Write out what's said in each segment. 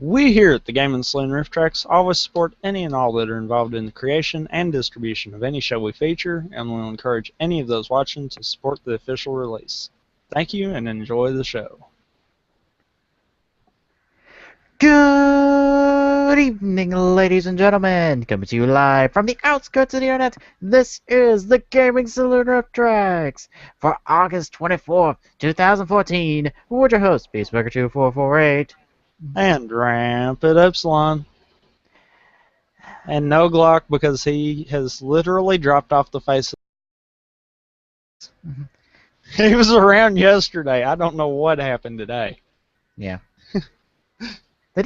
We here at the Game and Saloon Riff Tracks always support any and all that are involved in the creation and distribution of any show we feature, and we'll encourage any of those watching to support the official release. Thank you and enjoy the show. Good evening, ladies and gentlemen. Coming to you live from the outskirts of the internet, this is the Gaming Saloon Riff Tracks for August 24th, 2014. We're your host, Beastmaker2448. And Rampant Epsilon. And no Glock because he has literally dropped off the face of He was around yesterday. I don't know what happened today. Yeah. I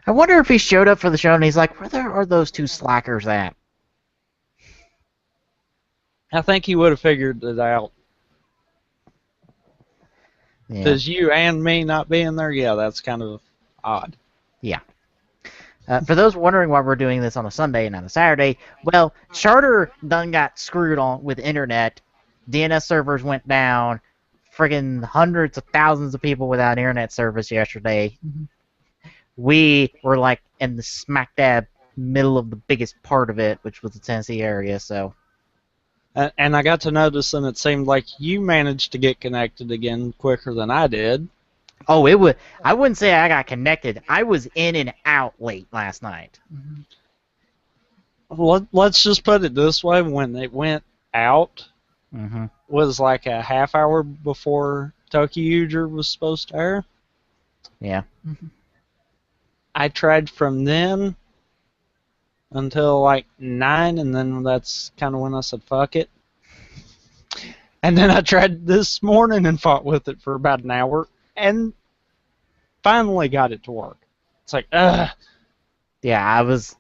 wonder if he showed up for the show and he's like, where are those two slackers at? I think he would have figured it out. Because you and me not being there, yeah, that's kind of odd. Yeah. For those wondering why we're doing this on a Sunday and not a Saturday, well, Charter done got screwed on with internet. DNS servers went down. Friggin' hundreds of thousands of people without internet service yesterday. We were like in the smack dab middle of the biggest part of it, which was the Tennessee area, so. And I got to notice, and it seemed like you managed to get connected again quicker than I did. Oh, I wouldn't say I got connected. I was in and out late last night. Let's just put it this way. When it went out, was like a half hour before Tokyo was supposed to air. Yeah. I tried from then until like 9, and then that's kind of when I said, fuck it. And then I tried this morning and fought with it for about an hour, and finally got it to work. It's like, ugh. Yeah, the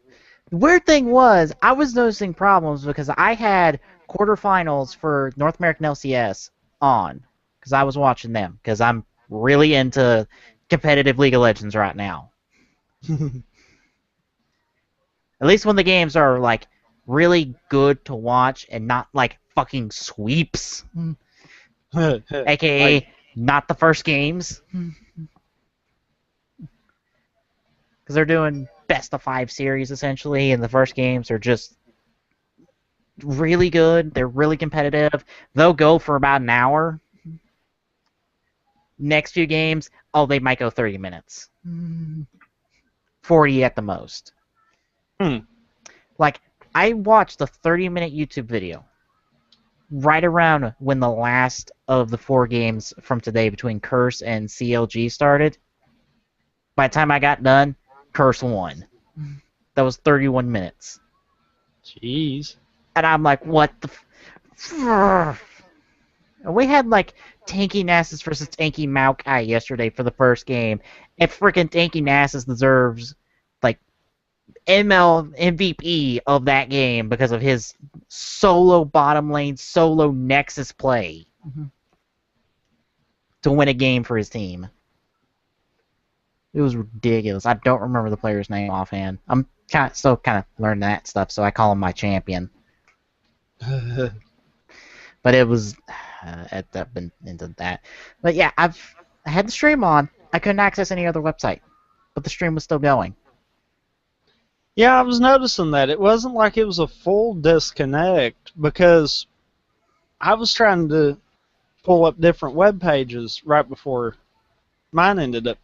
weird thing was, I was noticing problems because I had quarterfinals for North American LCS on, because I was watching them, because I'm really into competitive League of Legends right now. At least when the games are, like, really good to watch and not, like, fucking sweeps. AKA, not the first games. Because they're doing best of 5 series, essentially, and the first games are just really good. They're really competitive. They'll go for about an hour. Next few games, they might go 30 minutes. 40 at the most. Like, I watched a 30-minute YouTube video right around when the last of the 4 games from today between Curse and CLG started. By the time I got done, Curse won. That was 31 minutes. Jeez. And I'm like, what the And we had, like, Tanky Nasus versus Tanky Maokai yesterday for the first game. And freaking Tanky Nasus deserves, like, ML MVP of that game because of his solo bottom lane, solo Nexus play to win a game for his team. It was ridiculous. I don't remember the player's name offhand. I'm still kind of learning that stuff, so I call him my champion. But it was, I've been into that. But yeah, I had the stream on. I couldn't access any other website, but the stream was still going. Yeah, I was noticing that. It wasn't like it was a full disconnect, because I was trying to pull up different web pages right before mine ended up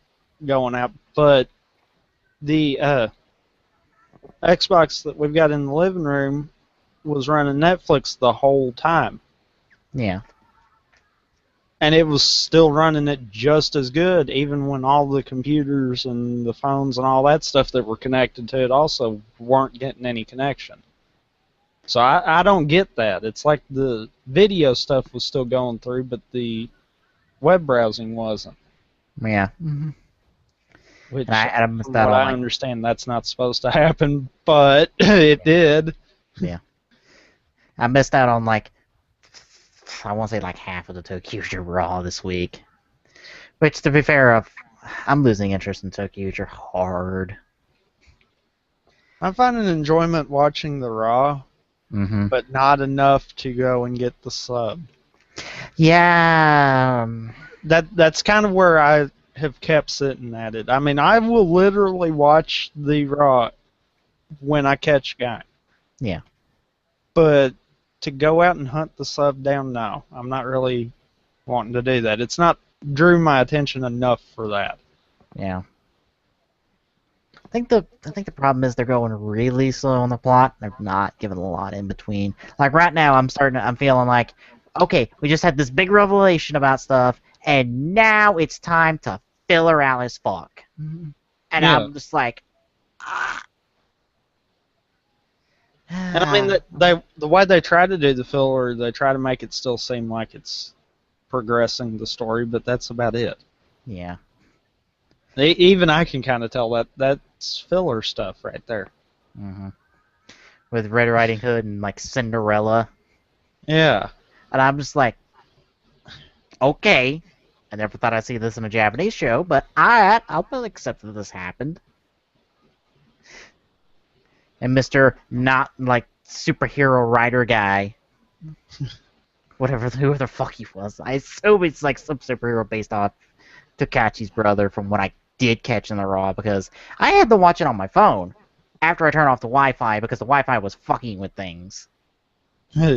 going out, but the Xbox that we've got in the living room was running Netflix the whole time. Yeah. And it was still running it just as good, even when all the computers and the phones and all that stuff that were connected to it also weren't getting any connection. So I don't get that. It's like the video stuff was still going through, but the web browsing wasn't. Yeah. Which, I missed out I understand that's not supposed to happen, but it did. Yeah. I missed out on, like, I want to say like half of the Tokyo Raw this week. Which, to be fair, I'm losing interest in Tokyo hard. I'm finding enjoyment watching the Raw, but not enough to go and get the sub. Yeah. That's kind of where I have kept sitting at it. I mean, I will literally watch the Raw when I catch Gaim. Yeah. But to go out and hunt the sub down, no. I'm not really wanting to do that. It's not drew my attention enough for that. Yeah. I think the problem is they're going really slow on the plot. They're not giving a lot in between. Like right now, I'm feeling like, okay, we just had this big revelation about stuff, and now it's time to filler out as fuck. And Yeah. I'm just like, ah. And I mean, the way they try to do the filler, they try to make it still seem like it's progressing the story, but that's about it. Yeah. Even I can kind of tell that's filler stuff right there. Mm-hmm. With Red Riding Hood and like Cinderella. Yeah. And I'm just like, okay. I never thought I'd see this in a Japanese show, but I'll accept that this happened. And Mr. Not like superhero writer guy, whoever the fuck he was. I assume it's like some superhero based off Takachi's brother from what I did catch in the Raw, because I had to watch it on my phone after I turned off the Wi-Fi because the Wi-Fi was fucking with things. Yeah,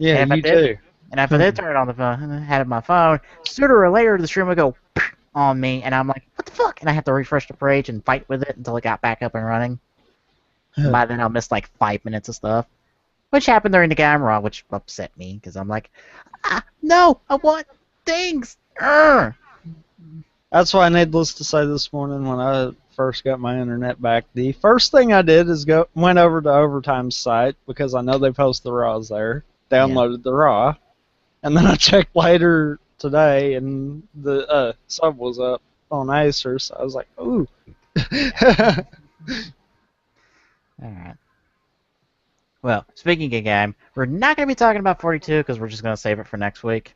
And you too. And if I did turn it on the phone, had it on my phone, sooner or later the stream would go on me, and I'm like, what the fuck? And I have to refresh the page and fight with it until it got back up and running. And by then I'll miss like 5 minutes of stuff. Which happened during the camera, which upset me, because I'm like, no, I want things! Urgh. That's why, needless to say, this morning when I first got my internet back, the first thing I did is went over to Overtime's site, because I know they post the Raws there, downloaded the Raw, and then I checked later today, and the sub was up on Acer, so I was like, ooh. Alright. Well, speaking of game, we're not going to be talking about 42 because we're just going to save it for next week.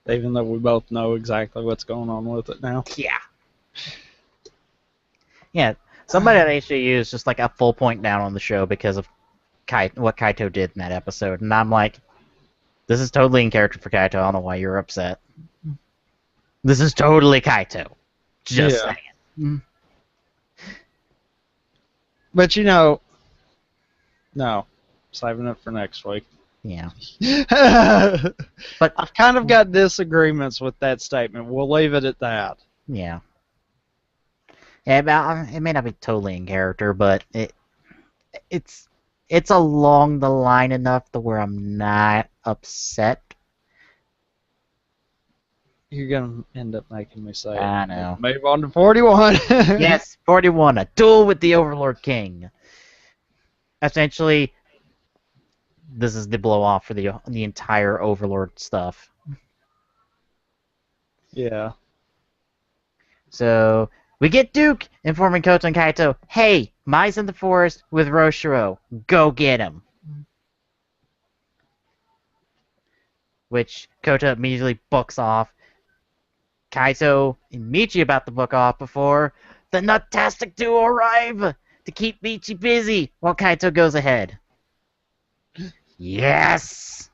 Even though we both know exactly what's going on with it now. Yeah. Yeah, somebody at HJU is just like a full point down on the show because of what Kaito did in that episode. And I'm like, this is totally in character for Kaito. I don't know why you're upset. This is totally Kaito. Just saying. But no, saving it for next week. Yeah. But I've kind of got disagreements with that statement. We'll leave it at that. Yeah. Yeah, it may not be totally in character, but it's along the line enough to where I'm not upset. You're going to end up making me say I know. Move on to 41. Yes, 41, a duel with the Overlord King. Essentially, this is the blow-off for the entire Overlord stuff. Yeah. So, we get Duke informing Koto and Kaito, hey, Mai's in the forest with Roshiro. Go get him. Which Koto immediately books off. Kaito and Michi about to book off before the Nutastic duo arrive to keep Michi busy while Kaito goes ahead. Yes!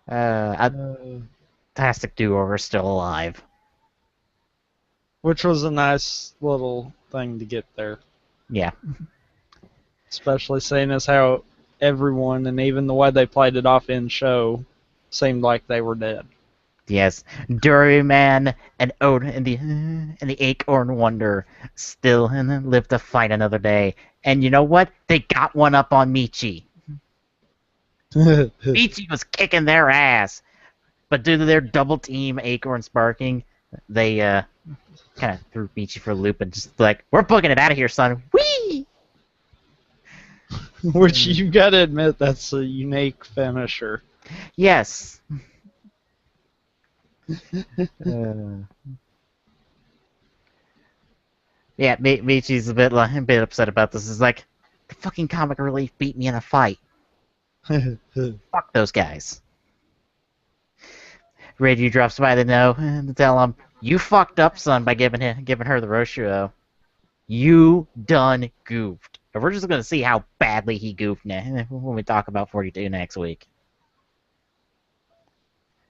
Nutastic duo are still alive. Which was a nice little thing to get there. Yeah. Especially seeing as how everyone, and even the way they played it off in show, seemed like they were dead. Yes, Duryman and Odin and the Acorn Wonder still live to fight another day. And you know what? They got one up on Michi. Michi was kicking their ass. But due to their double team Acorn sparking, they kind of threw Michi for a loop and just like, we're booking it out of here, son. Whee! Which you gotta admit, that's a unique finisher. Yes. Yeah, Michi's a bit upset about this. It's like, the fucking comic relief beat me in a fight. Fuck those guys. Reggie drops by the know to tell him, you fucked up, son, by giving her the Roshiro. You done goofed. And we're just gonna see how badly he goofed when we talk about 42 next week.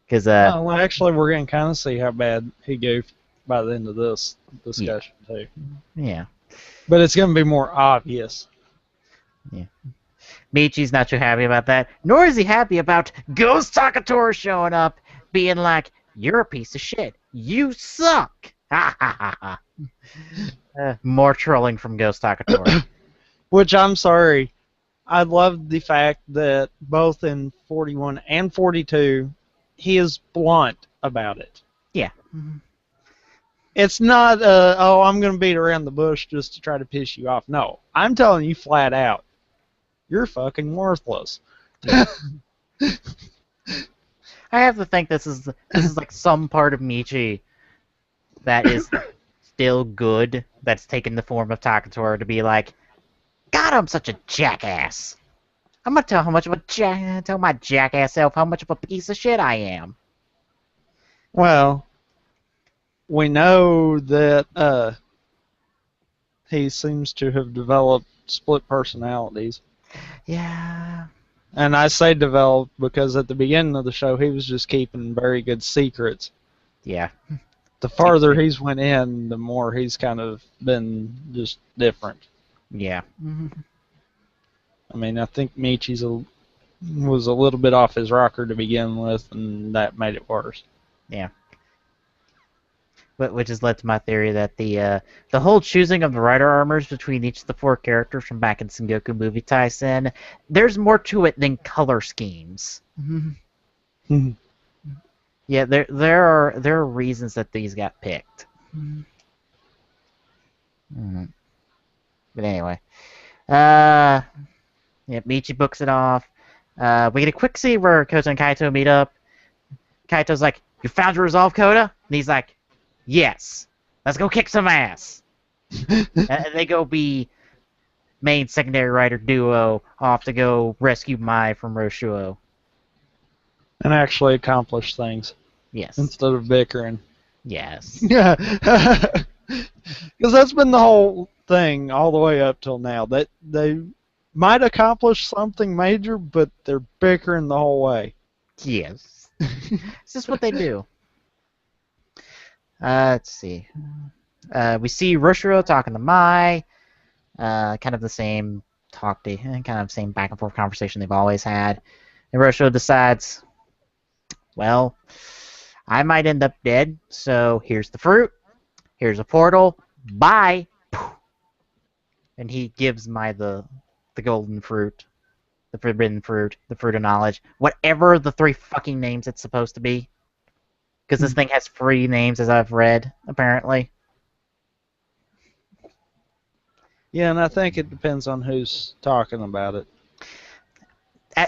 Because Well, actually, we're going to kind of see how bad he goofed by the end of this discussion, too. yeah. But it's going to be more obvious. Michi's not too happy about that, nor is he happy about Ghost Takatora showing up, being like, "You're a piece of shit. You suck." Ha ha ha ha. More trolling from Ghost Takatora. Which, I'm sorry, I love the fact that both in 41 and 42, he is blunt about it. Yeah. It's not, oh, I'm going to beat around the bush just to try to piss you off. No, I'm telling you flat out, you're fucking worthless. Yeah. I have to think this is like some part of Michi that is still good, that's taken the form of Takatora to be like, God, I'm such a jackass. I'm gonna tell tell my jackass self how much of a piece of shit I am. Well, we know that he seems to have developed split personalities. Yeah. And I say developed because at the beginning of the show, he was just keeping very good secrets. Yeah. The farther he's went in, the more he's kind of been just different. Yeah. I mean, I think Michi's was a little bit off his rocker to begin with, and that made it worse. Yeah. Which has led to my theory that the whole choosing of the rider armors between each of the four characters from back in Sengoku movie Taisen, there's more to it than color schemes. Yeah, there are reasons that these got picked. But anyway, yeah, Michi books it off. We get a quick scene where Kota and Kaito meet up. Kaito's like, "You found your resolve, Kota?" And he's like, "Yes. Let's go kick some ass." And they go be main secondary rider duo off to go rescue Mai from Roshuo. And actually accomplish things. Yes. Instead of bickering. Yes. Yeah. Because that's been the whole thing all the way up till now. That they might accomplish something major, but they're bickering the whole way. Yes. It's just what they do. Let's see. We see Roshiro talking to Mai. Kind of the same same back and forth conversation they've always had. And Roshiro decides, well, I might end up dead, so here's the fruit. Here's a portal. Bye. And he gives Mai the golden fruit, the forbidden fruit, the fruit of knowledge, whatever the three fucking names it's supposed to be. Because this thing has 3 names, as I've read, apparently. Yeah, and I think it depends on who's talking about it.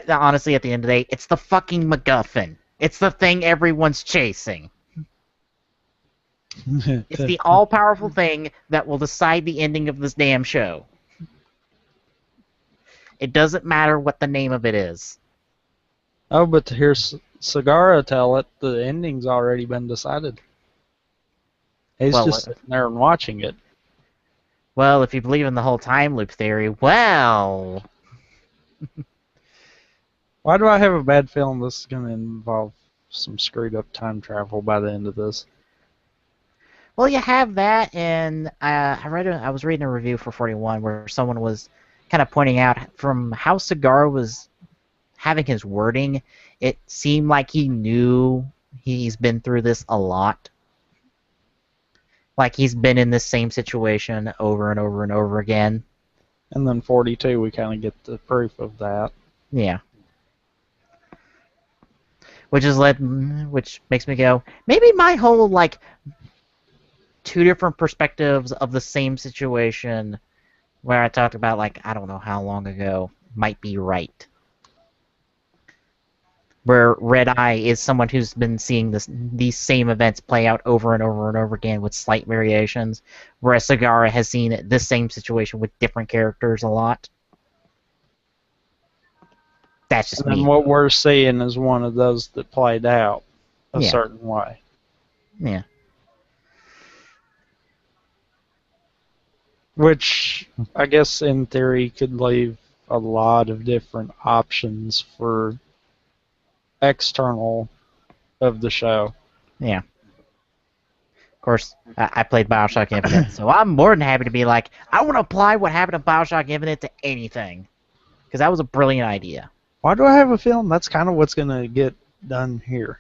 Honestly, at the end of the day, it's the fucking MacGuffin. It's the thing everyone's chasing. It's the all-powerful thing that will decide the ending of this damn show. It doesn't matter what the name of it is. Oh, but to hear Sagara tell it, the ending's already been decided. He's just sitting there and watching it. Well, if you believe in the whole time loop theory, well... Why do I have a bad feeling this is going to involve some screwed up time travel by the end of this? Well, you have that, and I was reading a review for 41 where someone was kind of pointing out from how Sagara was having his wording, it seemed like he knew he's been through this a lot. Like he's been in this same situation over and over and over again. And then 42, we kind of get the proof of that. Yeah. Which makes me go, maybe my whole, like, 2 different perspectives of the same situation where I talked about, like, I don't know how long ago, might be right. Where Red Eye is someone who's been seeing these same events play out over and over and over again with slight variations, whereas Sagara has seen this same situation with different characters a lot. That's just me. And what we're seeing is one of those that played out a certain way. Yeah. Which, I guess, in theory, could leave a lot of different options for external of the show. Yeah. Of course, I played Bioshock Infinite, so I'm more than happy to be like, I want to apply what happened to Bioshock Infinite to anything. Because that was a brilliant idea. Why do I have a feeling that's kind of what's going to get done here?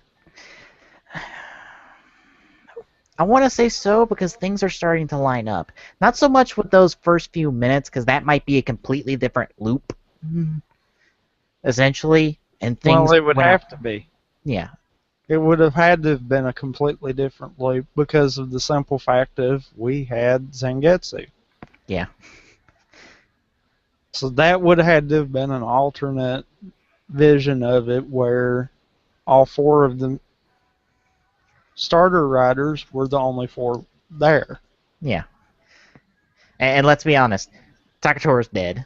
I want to say so because things are starting to line up. Not so much with those first few minutes, because that might be a completely different loop, essentially. And things Well, it would went have out. to be. Yeah. It would have had to have been a completely different loop because of the simple fact of we had Zangetsu. Yeah. So that would have had to have been an alternate vision of it where all four of the starter riders were the only four there. Yeah. And let's be honest, Takatora's dead.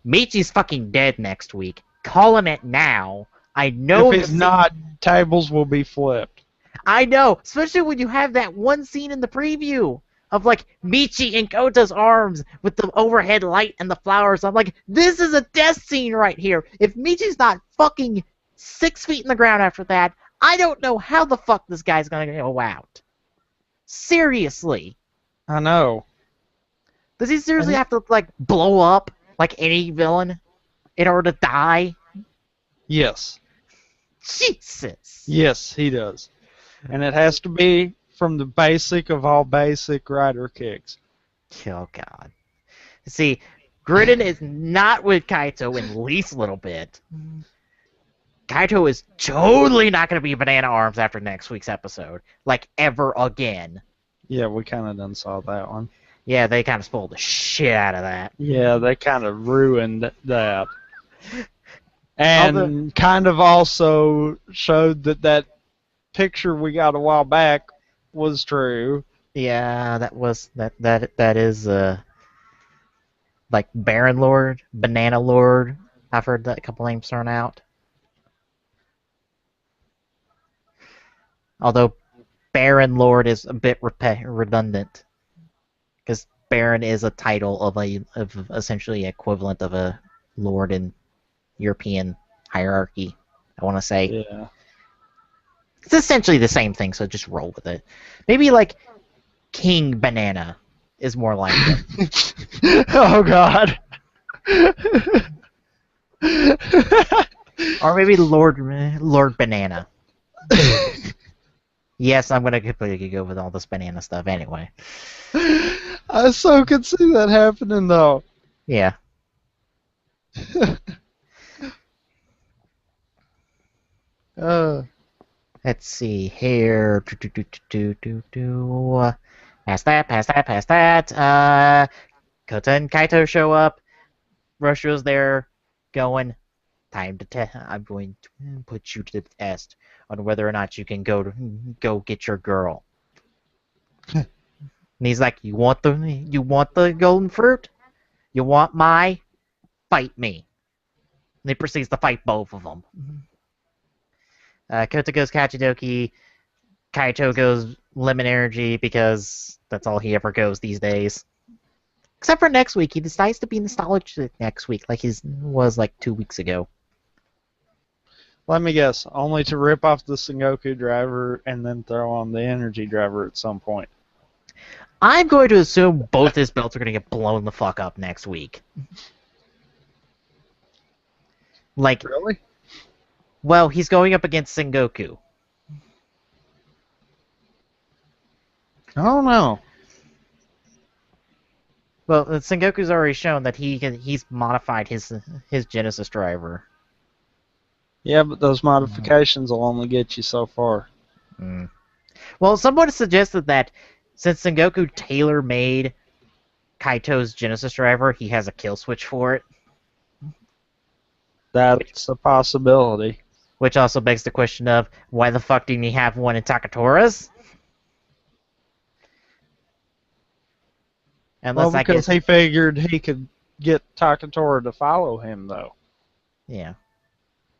Michi's fucking dead next week. Calling it now. I know. If it's not, tables will be flipped. I know, especially when you have that one scene in the preview of like Michi in Kota's arms with the overhead light and the flowers. I'm like, this is a death scene right here. If Michi's not fucking 6 feet in the ground after that, I don't know how the fuck this guy's gonna go out. Seriously. I know. Does he seriously have to like blow up like any villain in order to die? Yes. Jesus. Yes, he does. And it has to be from the basic of all basic rider kicks. Oh god. See, Gridden is not with Kaito in the least little bit. Kaito is totally not going to be Banana Arms after next week's episode. Like, ever again. Yeah, we kind of done saw that one. Yeah, they kind of spoiled the shit out of that. Yeah, they kind of ruined that. And kind of also showed that that picture we got a while back was true. Yeah, that is like Baron Lord, Banana Lord. I've heard that couple names thrown out. Although Baron Lord is a bit redundant, because Baron is a title of essentially equivalent of a lord in European hierarchy. I want to say. Yeah. It's essentially the same thing, so just roll with it. Maybe like King Banana is more like it. Oh God. Or maybe Lord Banana. Yes, I'm gonna completely go with all this banana stuff anyway. I so could see that happening though. Yeah. Let's see here. Past that. Kota and Kaito show up. Rosho's there, going. Time to test. I'm going to put you to the test on whether or not you can go get your girl. And he's like, you want the golden fruit? You want my? Fight me. And he proceeds to fight both of them. Kota goes Kachidoki. Kaito goes Lemon Energy because that's all he ever goes these days. Except for next week. He decides to be nostalgic next week like he was like 2 weeks ago. Let me guess. Only to rip off the Sengoku driver and then throw on the energy driver at some point. I'm going to assume both his belts are going to get blown the fuck up next week. Like, Really? well, he's going up against Sengoku. I don't know. Well, Sengoku's already shown that he's modified his Genesis driver. Yeah, but those modifications will only get you so far. Well, someone suggested that since Sengoku tailor-made Kaito's Genesis driver, he has a kill switch for it. That's a possibility. Which also begs the question of, why the fuck didn't he have one in Takatora's? Well, because he figured he could get Takatora to follow him, though. Yeah.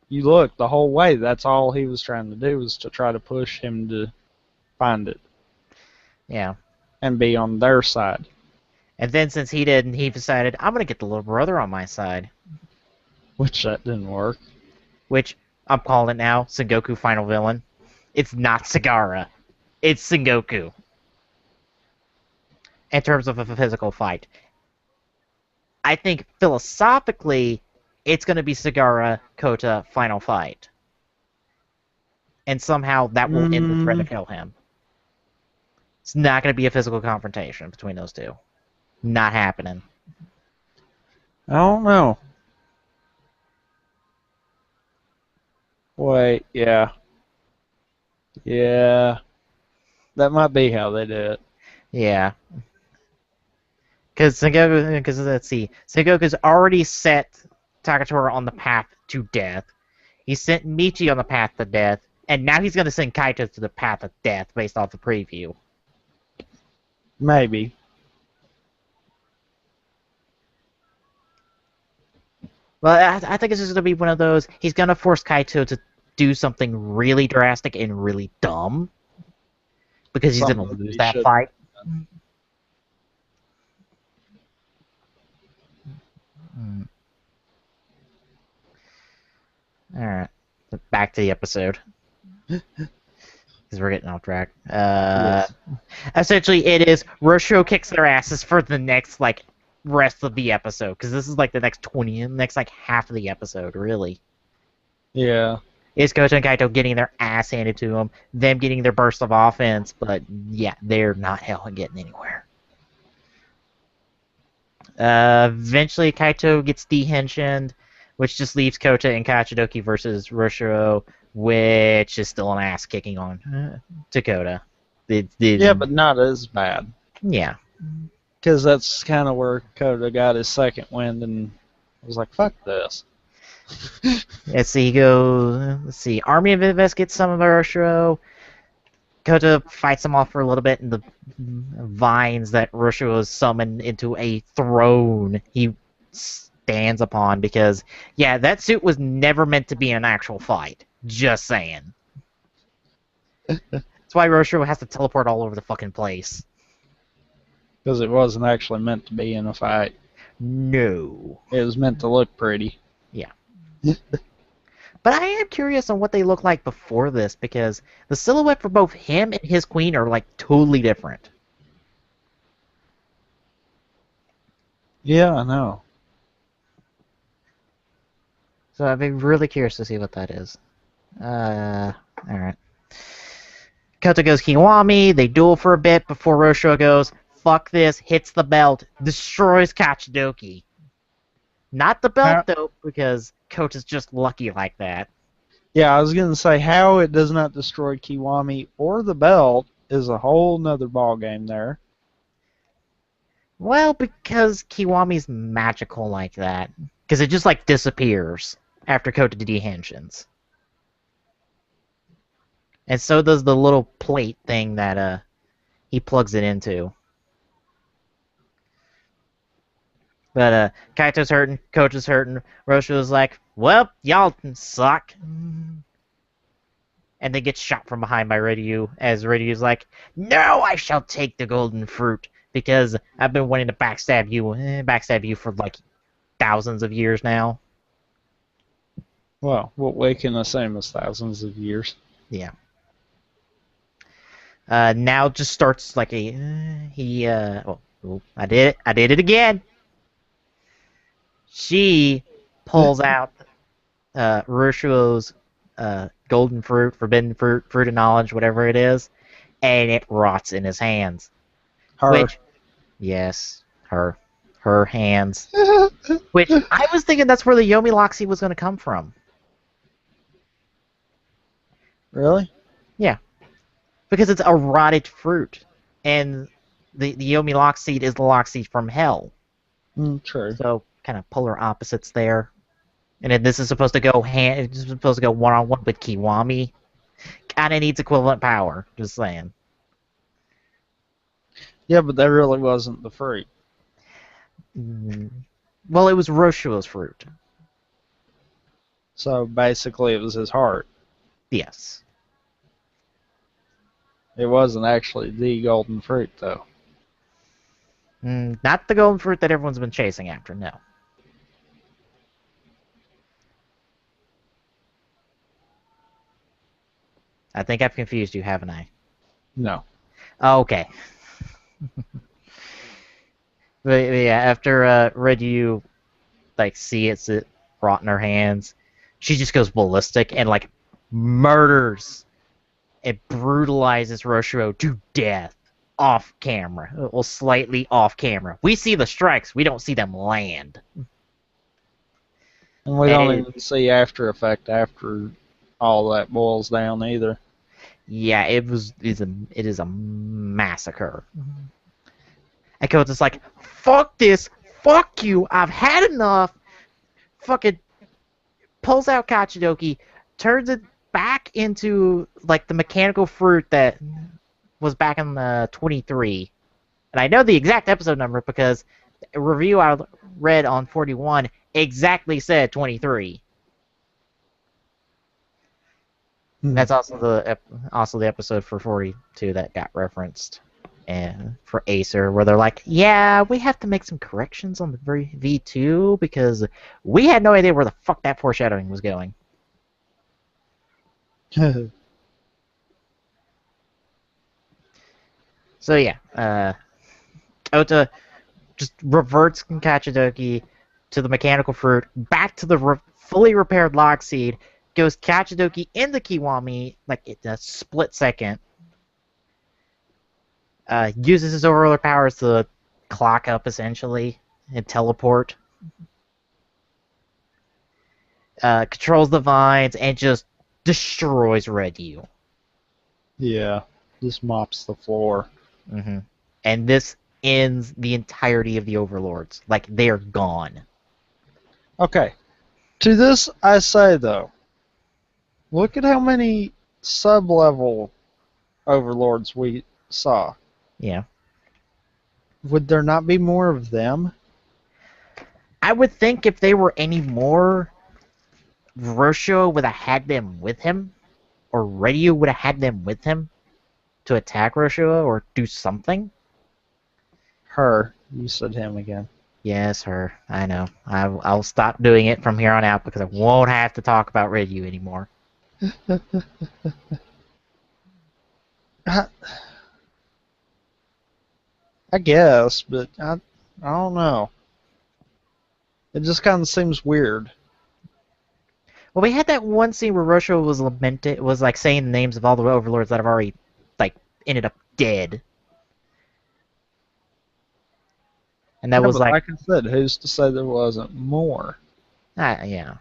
You look, the whole way, that's all he was trying to do, was to try to push him to find it. Yeah. And be on their side. And then since he didn't, he decided, I'm going to get the little brother on my side. Which that didn't work. Which, I'm calling it now, Sengoku final villain. It's not Sagara. It's Sengoku. In terms of a physical fight. I think philosophically, it's going to be Sagara Kota final fight. And somehow that will end the threat of kill him. It's not going to be a physical confrontation between those two. Not happening. I don't know. Wait, yeah. Yeah. That might be how they do it. Yeah. Because let's see, Sengoku's already set Takatora on the path to death. He sent Michi on the path to death, and now he's going to send Kaito to the path of death based off the preview. Maybe. Well, I think it's just going to be one of those, he's going to force Kaito to do something really drastic and really dumb, because he's going to lose that fight. Alright, back to the episode. Because we're getting off track. Yes. Essentially, it is Roshio kicks their asses for the next, rest of the episode. Because this is, the next half of the episode, really. Yeah. It's Kota and Kaito getting their ass handed to them, them getting their burst of offense, but, yeah, they're not getting anywhere. Eventually, Kaito gets dehensioned, which just leaves Kota and Kachidoki versus Roshio, which is still an ass kicking on Kota. Yeah, but not as bad. Yeah. Because that's kind of where Kota got his second wind and was like, fuck this. Let's see, Army of Invest gets some of Roshio. Kota fights him off for a little bit, and the vines that Roshio is summoned into a throne he stands upon, because, yeah, that suit was never meant to be an actual fight. Just saying. That's why Roshio has to teleport all over the fucking place. Because it wasn't actually meant to be in a fight. No. It was meant to look pretty. Yeah. But I am curious on what they look like before this, because the silhouette for both him and his queen are, totally different. Yeah, I know. So I'd be really curious to see what that is. Alright. Kota goes Kiwami, they duel for a bit before Roshio goes, fuck this, hits the belt, destroys Kachidoki. Not the belt, though, because Kota's just lucky like that. Yeah, I was going to say, how it does not destroy Kiwami or the belt is a whole nother ballgame there. Well, because Kiwami's magical like that. Because it just, disappears after Kota dehensions. And so does the little plate thing that he plugs it into. But Kaito's hurting, Kota's hurting. Roshio's like, well, y'all suck. And they get shot from behind by Ryu, as Ryu's like, no, I shall take the golden fruit, because I've been wanting to backstab you for thousands of years now. Well, what way can I say was thousands of years? Yeah. Now just starts I did it again. She pulls out Roshio's golden fruit, forbidden fruit, fruit of knowledge, whatever it is, and it rots in his hands. Her. Yes, her hands. Which I was thinking that's where the Yomi Loxy was going to come from. Really? Yeah, because it's a rotted fruit, and the Yomi Lox seed is the Lox seed from hell. True. So kind of polar opposites there. And then this is supposed to go one-on-one with Kiwami. Kind of needs equivalent power. Just saying. Yeah, but that really wasn't the fruit. Well, it was Roshio's fruit. So basically, it was his heart. Yes. It wasn't actually the golden fruit, though. Not the golden fruit that everyone's been chasing after, no. I think I've confused you, haven't I? No. Oh, okay. But yeah, after Ryu like sees it rot in her hands, she just goes ballistic and like murders and brutalizes Roshiro to death off camera. Well, slightly off camera. We see the strikes, we don't see them land. And we And don't even see after effect after all that boils down either. yeah, it is a massacre. And Kota's like, fuck this, fuck you, I've had enough. Fucking pulls out Kachidoki, turns it back into like the mechanical fruit that was back in the 23. And I know the exact episode number because a review I read on 41 exactly said 23. That's also the episode for 42 that got referenced, and for Acer, where they're like, yeah, we have to make some corrections on the V2 because we had no idea where the fuck that foreshadowing was going. So yeah, Ota just reverts Kachidoki to the mechanical fruit, back to the fully repaired lock seed, goes Kachidoki into Kiwami like in a split second. Uses his overload powers to clock up essentially and teleport. Controls the vines and just destroys Ryu. Yeah, just mops the floor. Mm-hmm. And this ends the entirety of the Overlords. Like, they're gone. Okay. To this, I say, though, look at how many sub-level overlords we saw. Yeah. Would there not be more of them? I would think if they were any more, Roshio would have had them with him, or Ryu would have had them with him to attack Roshio or do something. Her. You said him again. Yes, her. I know. I'll stop doing it from here on out because I won't have to talk about Ryu anymore. I guess, but I don't know. It just kind of seems weird. Well, we had that one scene where Roshio was like saying the names of all the overlords that have already like ended up dead. And that was but like I said, who's to say there wasn't more? yeah.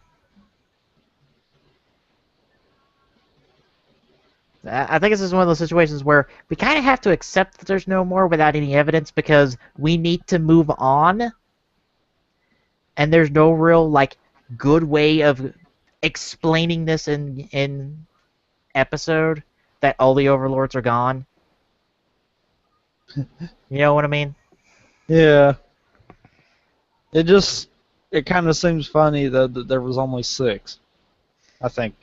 I think this is one of those situations where we kind of have to accept that there's no more without any evidence because we need to move on. And there's no real like good way of explaining this in episode that all the overlords are gone. You know what I mean? Yeah. It kind of seems funny that there was only 6. I think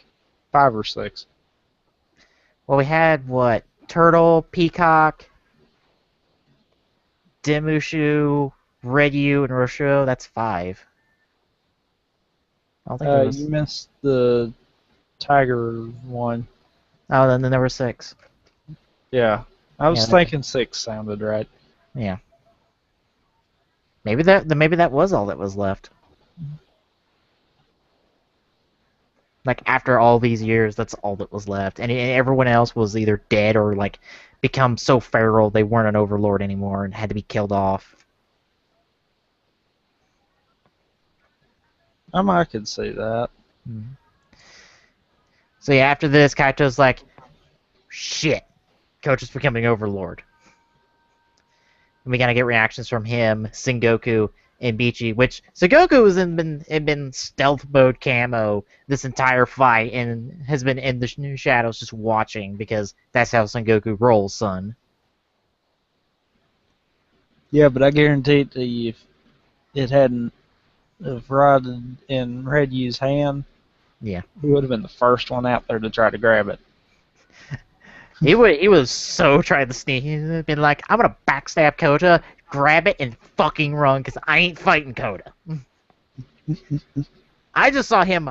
5 or 6. Well, we had what? Turtle, Peacock, Demushu, Ryu, and Roshio. That's 5. I don't think there was... You missed the Tiger one. Oh, then there were 6. Yeah. I was Yeah, thinking 6 sounded right. Yeah. Maybe that was all that was left. Like, after all these years, that's all that was left. And everyone else was either dead or, like, become so feral they weren't an overlord anymore and had to be killed off. I could see that. Mm-hmm. So, yeah, after this, Kaito's like, shit, Coach is becoming overlord. And we gotta get reactions from him, Sengoku, and Bichi, which Sengoku has been stealth mode camo this entire fight and has been in the shadows just watching because that's how Sengoku rolls, son. Yeah, but I guarantee to you if it hadn't rotted in Ryu's hand, Yeah. he would have been the first one out there to try to grab it. He was so trying to sneak. He'd been like, I'm gonna backstab Kota, grab it, and fucking run, because I ain't fighting Kota. I just saw him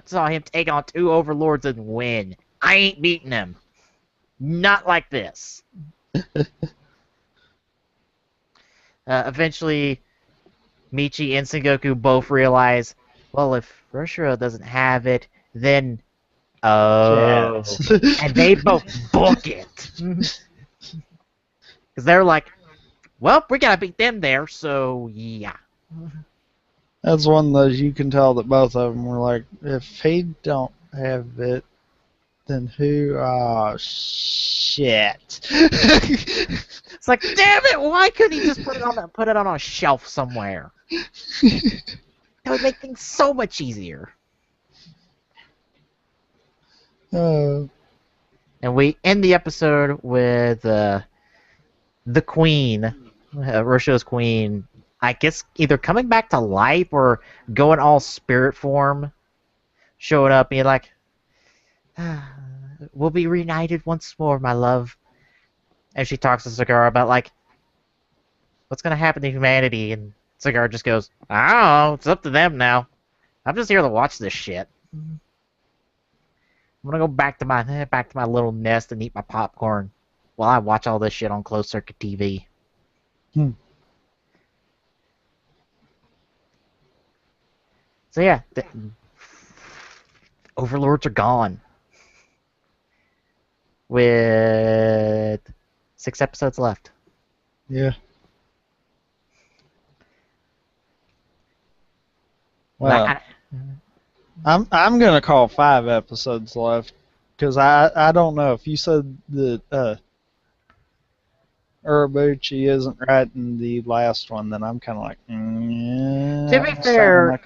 take on 2 overlords and win. I ain't beating him. Not like this. Eventually, Michi and Sengoku both realize, well, if Roshiro doesn't have it, then Yes. and they both book it. Because they're like, well, we gotta beat them there, so yeah. That's one of those you can tell that both of them were like, if he don't have it, then who? Oh, shit. It's like, damn it! Why couldn't he just put it on a shelf somewhere? That would make things so much easier. Uh, And we end the episode with the queen, Rosho's queen, I guess either coming back to life or going all spirit form, showing up, being like, we'll be reunited once more, my love. And she talks to Sagara about, like, what's going to happen to humanity? And Sagara just goes, I don't know, it's up to them now. I'm just here to watch this shit. I'm gonna go back to my little nest and eat my popcorn while I watch all this shit on closed circuit TV. So yeah, the Overlords are gone. With 6 episodes left. Yeah. Well, I'm gonna call 5 episodes left because I don't know if you said that Urabuchi isn't writing the last one, then I'm kind of like, To be fair, like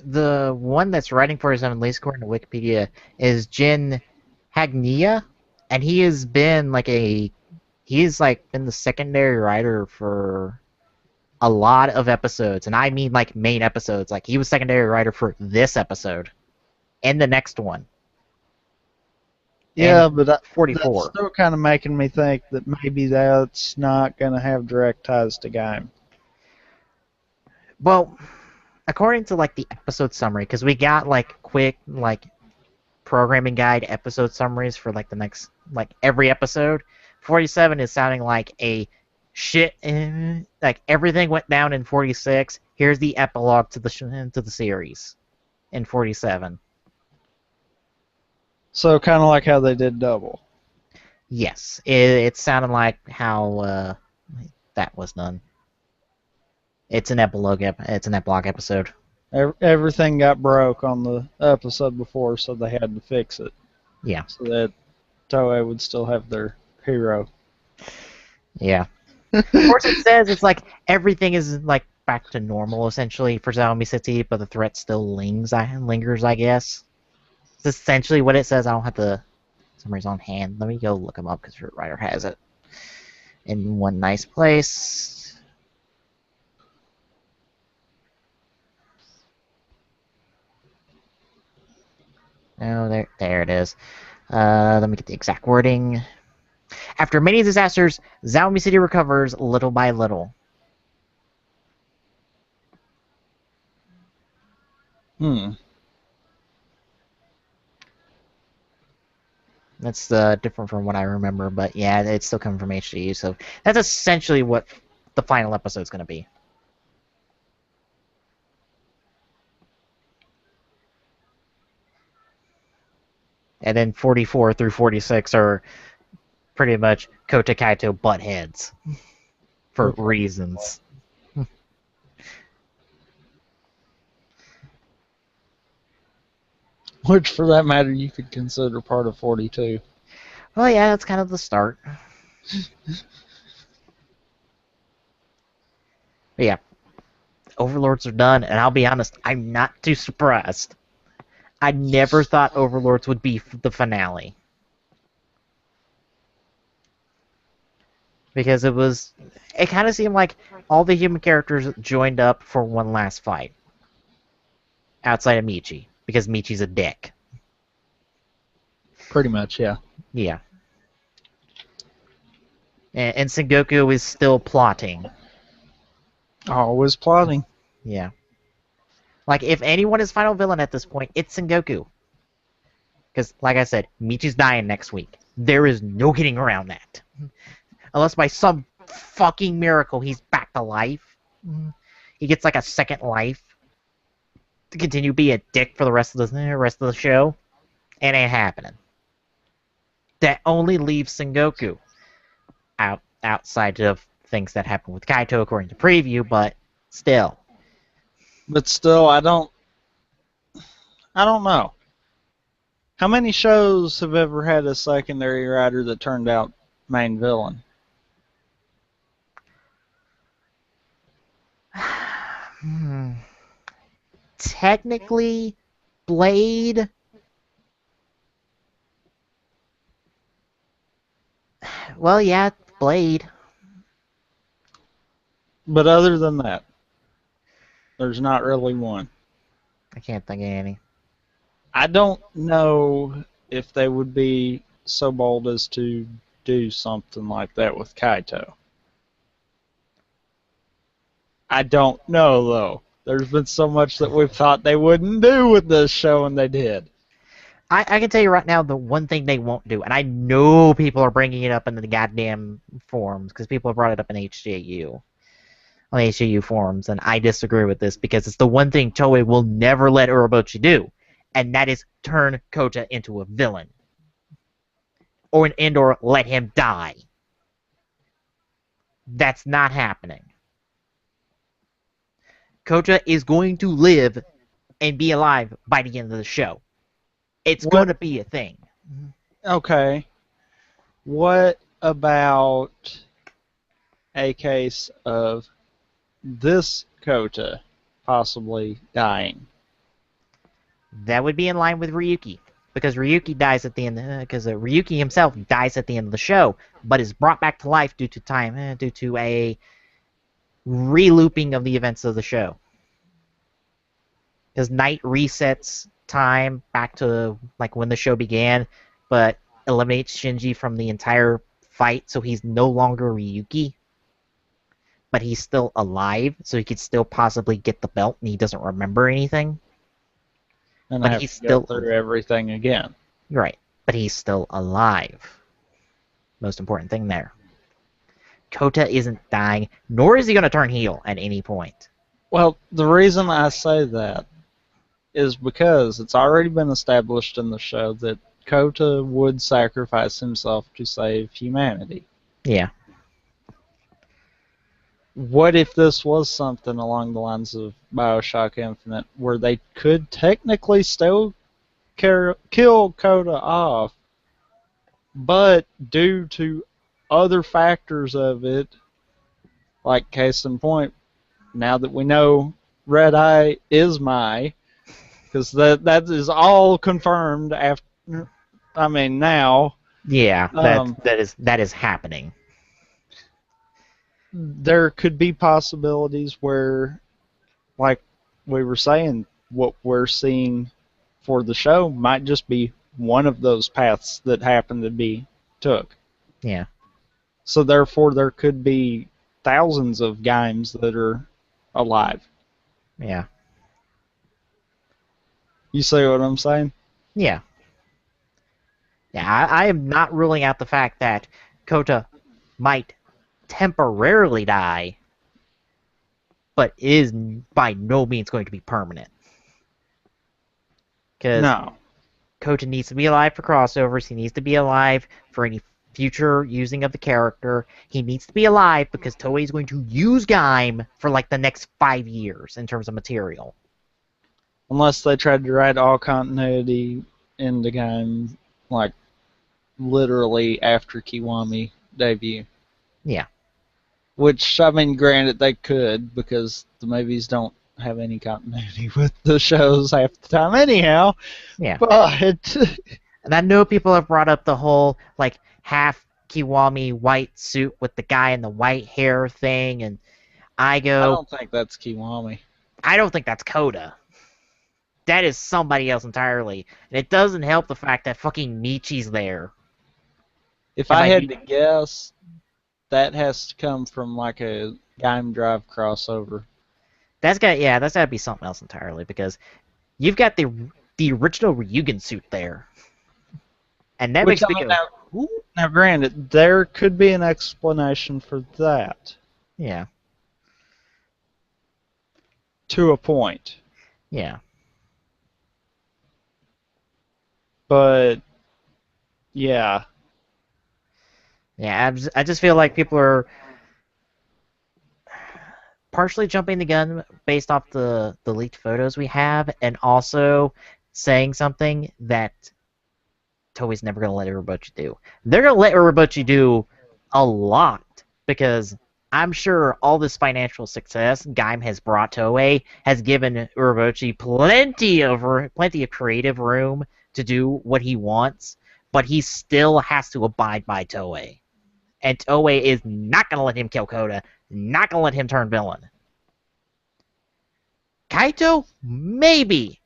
the one that's writing for his own, at least according to Wikipedia, is Jin Hagnia, and he has been been the secondary writer for a lot of episodes, and I mean like main episodes. Like he was secondary writer for this episode and the next one. Yeah, and but that's 44. still kind of making me think that maybe that's not going to have direct ties to Gaim. Well, according to like the episode summary, because we got like quick like programming guide episode summaries for like the next every episode. 47 is sounding like a shit. Like everything went down in 46. Here's the epilogue to the series in 47. So kind of like how they did Double. Yes, it sounded like how that was done. It's an epilogue. It's an epilogue episode. Everything got broke on the episode before, so they had to fix it. Yeah. So that Toei would still have their hero. Yeah. Of course, it says it's like everything is like back to normal essentially for Zaomi City, but the threat still lingers. I guess. It's essentially what it says. I don't have the summaries on hand. Let me go look them up because Fruit Rider has it in one nice place. Oh, there it is. Let me get the exact wording. After many disasters, Zaomi City recovers little by little. That's different from what I remember, but yeah, it's still coming from HDU, so that's essentially what the final episode's going to be. And then 44 through 46 are pretty much Kota Kaito butt heads for reasons. Which, for that matter, you could consider part of 42. Well, yeah, that's kind of the start. But yeah, Overlords are done, and I'll be honest, I'm not too surprised. I never thought Overlords would be the finale. Because it kind of seemed like all the human characters joined up for one last fight. Outside of Michi, because Michi's a dick. Pretty much, yeah. Yeah. And Sengoku is still plotting. Always plotting. Yeah. Like, if anyone is final villain at this point, it's Sengoku. Because, like I said, Michi's dying next week. There is no getting around that. Unless by some fucking miracle he's back to life. He gets like a second life to continue be a dick for the rest of the show. It ain't happening. That only leaves Sengoku outside of things that happen with Kaito according to preview, but still. But still, I don't know. How many shows have ever had a secondary writer that turned out main villain? Technically, Blade. Well, yeah, Blade. But other than that, there's not really one. I can't think of any. I don't know if they would be so bold as to do something like that with Kaito. I don't know, though. There's been so much that we've thought they wouldn't do with this show, and they did. I can tell you right now the one thing they won't do, and I know people are bringing it up in the goddamn forums, because people have brought it up in HJU. On the HJU forums, and I disagree with this, because it's the one thing Toei will never let Urobuchi do, and that is turn Kota into a villain. Or let him die. That's not happening. Kota is going to live and be alive by the end of the show. It's going to be a thing. Okay. What about a case of this Kota possibly dying? That would be in line with Ryuki. Because Ryuki dies at the end. Because Ryuki himself dies at the end of the show, but is brought back to life due to a re-looping of the events of the show. Because night resets time back to like when the show began, but eliminates Shinji from the entire fight, so he's no longer Ryuki. But he's still alive, so he could still possibly get the belt, and he doesn't remember anything. And but I have he's to still go through everything again. Right, but he's still alive. Most important thing there. Kota isn't dying, nor is he going to turn heel at any point. Well, the reason I say that is because it's already been established in the show that Kota would sacrifice himself to save humanity. Yeah. What if this was something along the lines of Bioshock Infinite, where they could technically still kill Kota off, but due to other factors of it, like case in point, now that we know Red Eye is Mai, because that is all confirmed after. I mean, now. Yeah, that is happening. There could be possibilities where, like we were saying, what we're seeing for the show might just be one of those paths that happened to be took. Yeah. So therefore, there could be thousands of Gaims that are alive. Yeah. You see what I'm saying? Yeah. Yeah, I am not ruling out the fact that Kota might temporarily die, but is by no means going to be permanent. Because No. Kota needs to be alive for crossovers. He needs to be alive for any future using of the character. He needs to be alive because Toei is going to use Gaim for like the next 5 years in terms of material. Unless they tried to write all continuity in the game, like literally after Kiwami debut. Yeah. Which, I mean, granted, they could, because the movies don't have any continuity with the shows half the time anyhow. Yeah. But... and I know people have brought up the whole, like, half Kiwami white suit with the guy in the white hair thing, and I don't think that's Kiwami. I don't think that's Kota. That is somebody else entirely. And it doesn't help the fact that fucking Michi's there. If I had to guess, that has to come from like a Gaim Drive crossover. That's got to be something else entirely, because you've got the original Ryugen suit there. And that Which makes I me mean, go, now granted, there could be an explanation for that yeah, to a point, yeah. but yeah, Yeah, I just feel like people are partially jumping the gun based off the leaked photos we have, and also saying something that Toei's never going to let Urobuchi do. They're going to let Urobuchi do a lot, because I'm sure all this financial success Gaim has brought Toei has given Urobuchi plenty of creative room to do what he wants, but he still has to abide by Toei. And Toei is not going to let him kill Koda, not going to let him turn villain. Kaito? Maybe.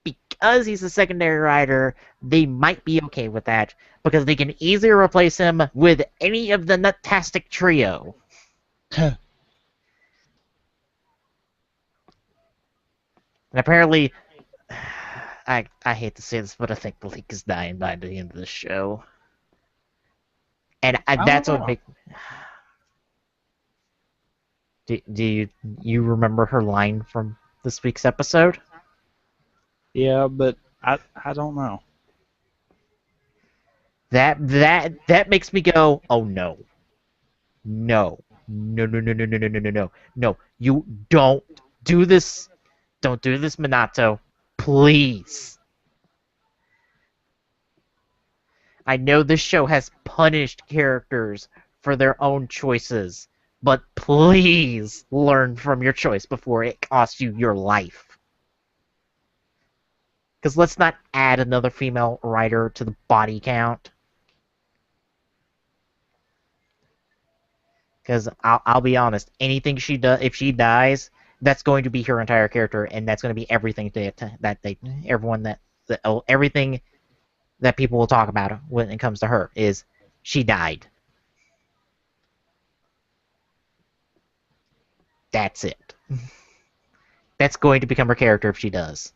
Because he's a secondary rider, they might be okay with that, because they can easily replace him with any of the Nutastic trio. And apparently, I hate to say this, but I think the leak is dying by the end of the show. And I don't that's what know. makes... Do you remember her line from this week's episode? Yeah, but I don't know. That makes me go, oh no. No. No, no, no, no, no, no, no, no, no. No. You don't do this. Don't do this, Minato. Please. I know this show has punished characters for their own choices, but please learn from your choice before it costs you your life. Because let's not add another female writer to the body count. Because I'll be honest, anything she does, if she dies, that's going to be her entire character, and that's going to be everything everything that people will talk about when it comes to her is she died. That's it. That's going to become her character if she does.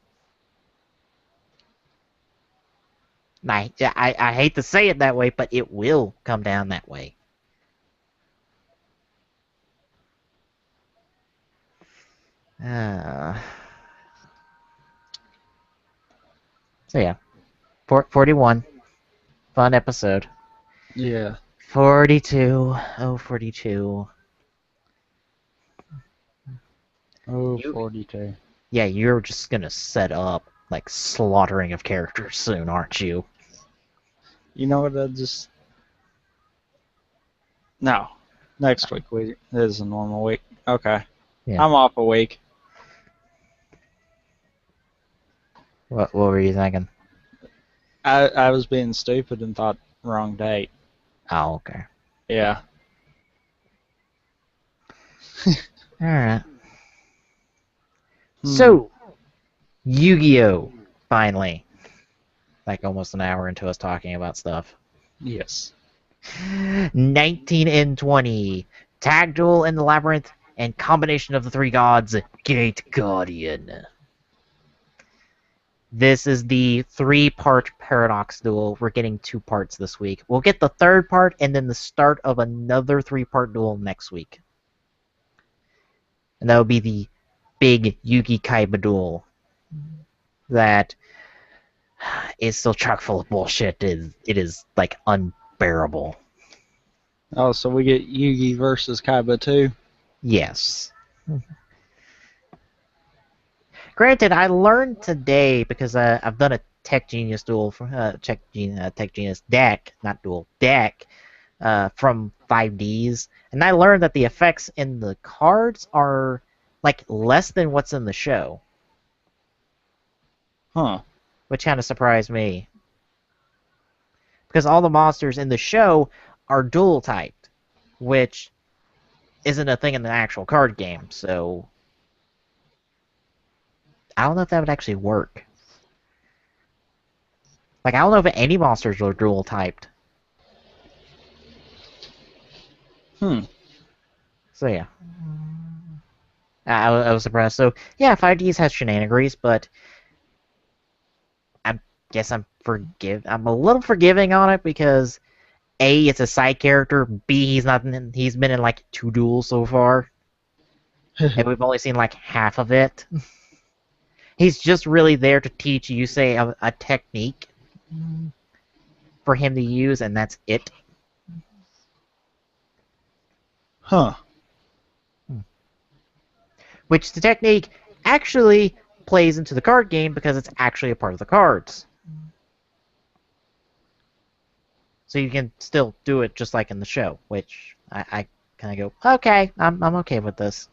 I hate to say it that way, but it will come down that way. So yeah, 41, fun episode. Yeah. 42, oh 42. Oh, 42. Yeah, you're just gonna set up like slaughtering of characters soon, aren't you? You know what? No. Next week is a normal week. Okay. Yeah. I'm off a week. What were you thinking? I was being stupid and thought wrong date. Oh, okay. Yeah. All right. So, Yu-Gi-Oh! Finally. Like almost an hour into us talking about stuff. Yes. 19 and 20. Tag Duel in the Labyrinth, and combination of the three gods, Gate Guardian. This is the 3-part Paradox Duel. We're getting 2 parts this week. We'll get the 3rd part and then the start of another 3-part duel next week. And that will be the big Yugi Kaiba duel. That is still chock full of bullshit. It is like unbearable. Oh, so we get Yugi versus Kaiba too? Yes. Granted, I learned today, because I've done a Tech Genius duel from Tech Genius deck, not duel deck, from 5Ds, and I learned that the effects in the cards are like less than what's in the show. Huh. Which kind of surprised me, because all the monsters in the show are dual typed, which isn't a thing in the actual card game. So I don't know if that would actually work. Like, I don't know if any monsters are dual typed. So yeah, I was surprised. So yeah, 5Ds has shenanigans, but guess I'm a little forgiving on it because A, it's a side character. B, he's been in like 2 duels so far, and we've only seen like half of it. He's just really there to teach you, say, a technique for him to use, and that's it. Huh. Which the technique actually plays into the card game because it's actually a part of the cards. So you can still do it just like in the show, which I kind of go, okay, I'm okay with this.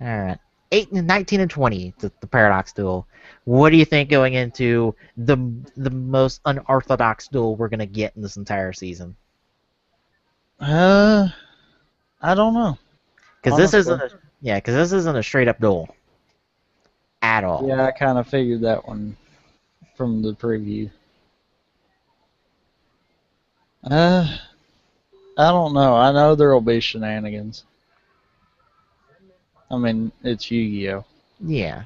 All right. 8, 19, and 20, the Paradox Duel. What do you think going into the most unorthodox duel we're going to get in this entire season? I don't know. Because Honestly. this isn't a straight up duel at all. Yeah, I kind of figured that one from the preview. I don't know. I know there'll be shenanigans. I mean, it's Yu-Gi-Oh. Yeah.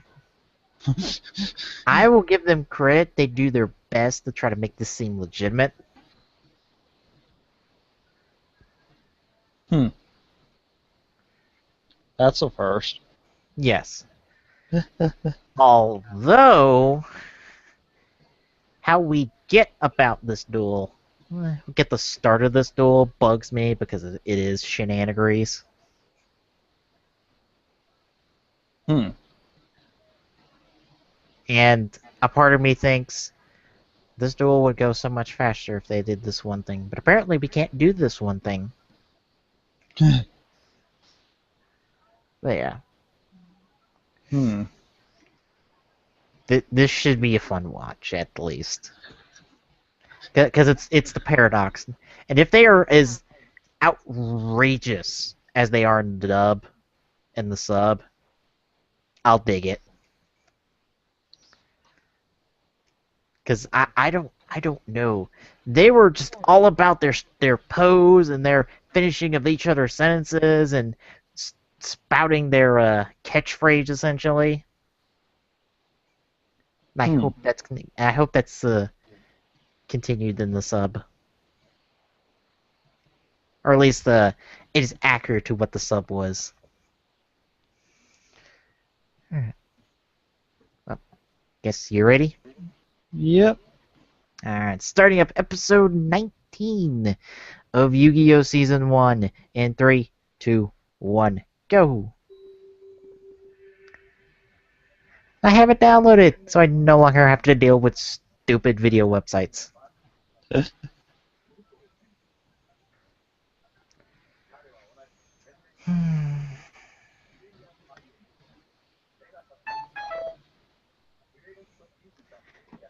I will give them credit. They do their best to try to make this seem legitimate. That's a first. Yes. Although, how we get about this duel, get the start of this duel bugs me because it is shenanigans. And a part of me thinks this duel would go so much faster if they did this one thing. But apparently we can't do this one thing. But yeah. This should be a fun watch, at least. Because it's the Paradox. And if they are as outrageous as they are in the dub and the sub, I'll dig it. Because I don't know. They were just all about their pose and their finishing of each other's sentences and spouting their catchphrase essentially. I hope that's continued in the sub, or at least it is accurate to what the sub was. Alright. Well, guess you ready? Yep. Alright, starting up episode 19 of Yu-Gi-Oh! Season 1 in 3, 2, 1, go! I have it downloaded, so I no longer have to deal with stupid video websites.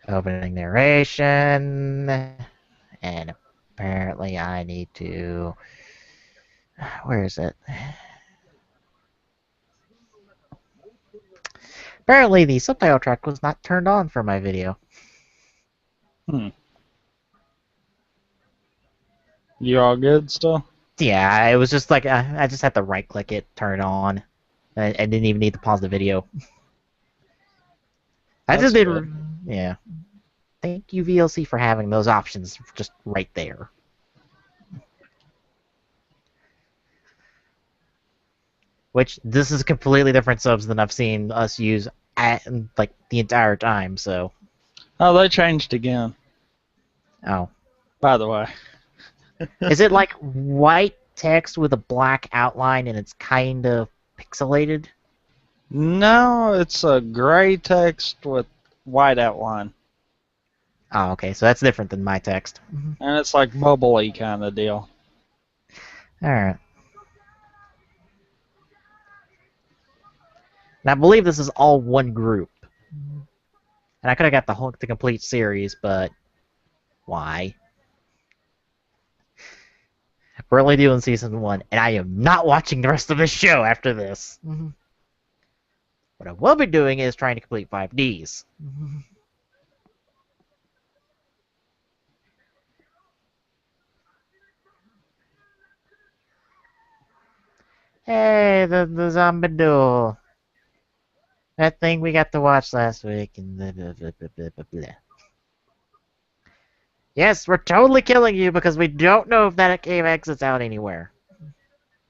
Opening narration, and apparently I need to... Where is it? Apparently the subtitle track was not turned on for my video. You all good still? Yeah, it was just like I just had to right click it, turn it on. I didn't even need to pause the video. I That's just did. good. Yeah. Thank you, VLC, for having those options just right there. Which, this is completely different subs than I've seen us use like the entire time, so. Oh, they changed again. Oh. By the way. Is it like white text with a black outline and it's kind of pixelated? No, it's a gray text with white outline. Oh, okay, so that's different than my text. And it's like bubbly kind of deal. Alright. And I believe this is all one group. And I could have got the complete series, but why? We're only doing season 1, and I am not watching the rest of the show after this. What I will be doing is trying to complete 5Ds. Hey, the zombie duel. That thing we got to watch last week and blah, blah, blah, blah, blah, blah, blah. Yes, we're totally killing you because we don't know if that cave exits out anywhere.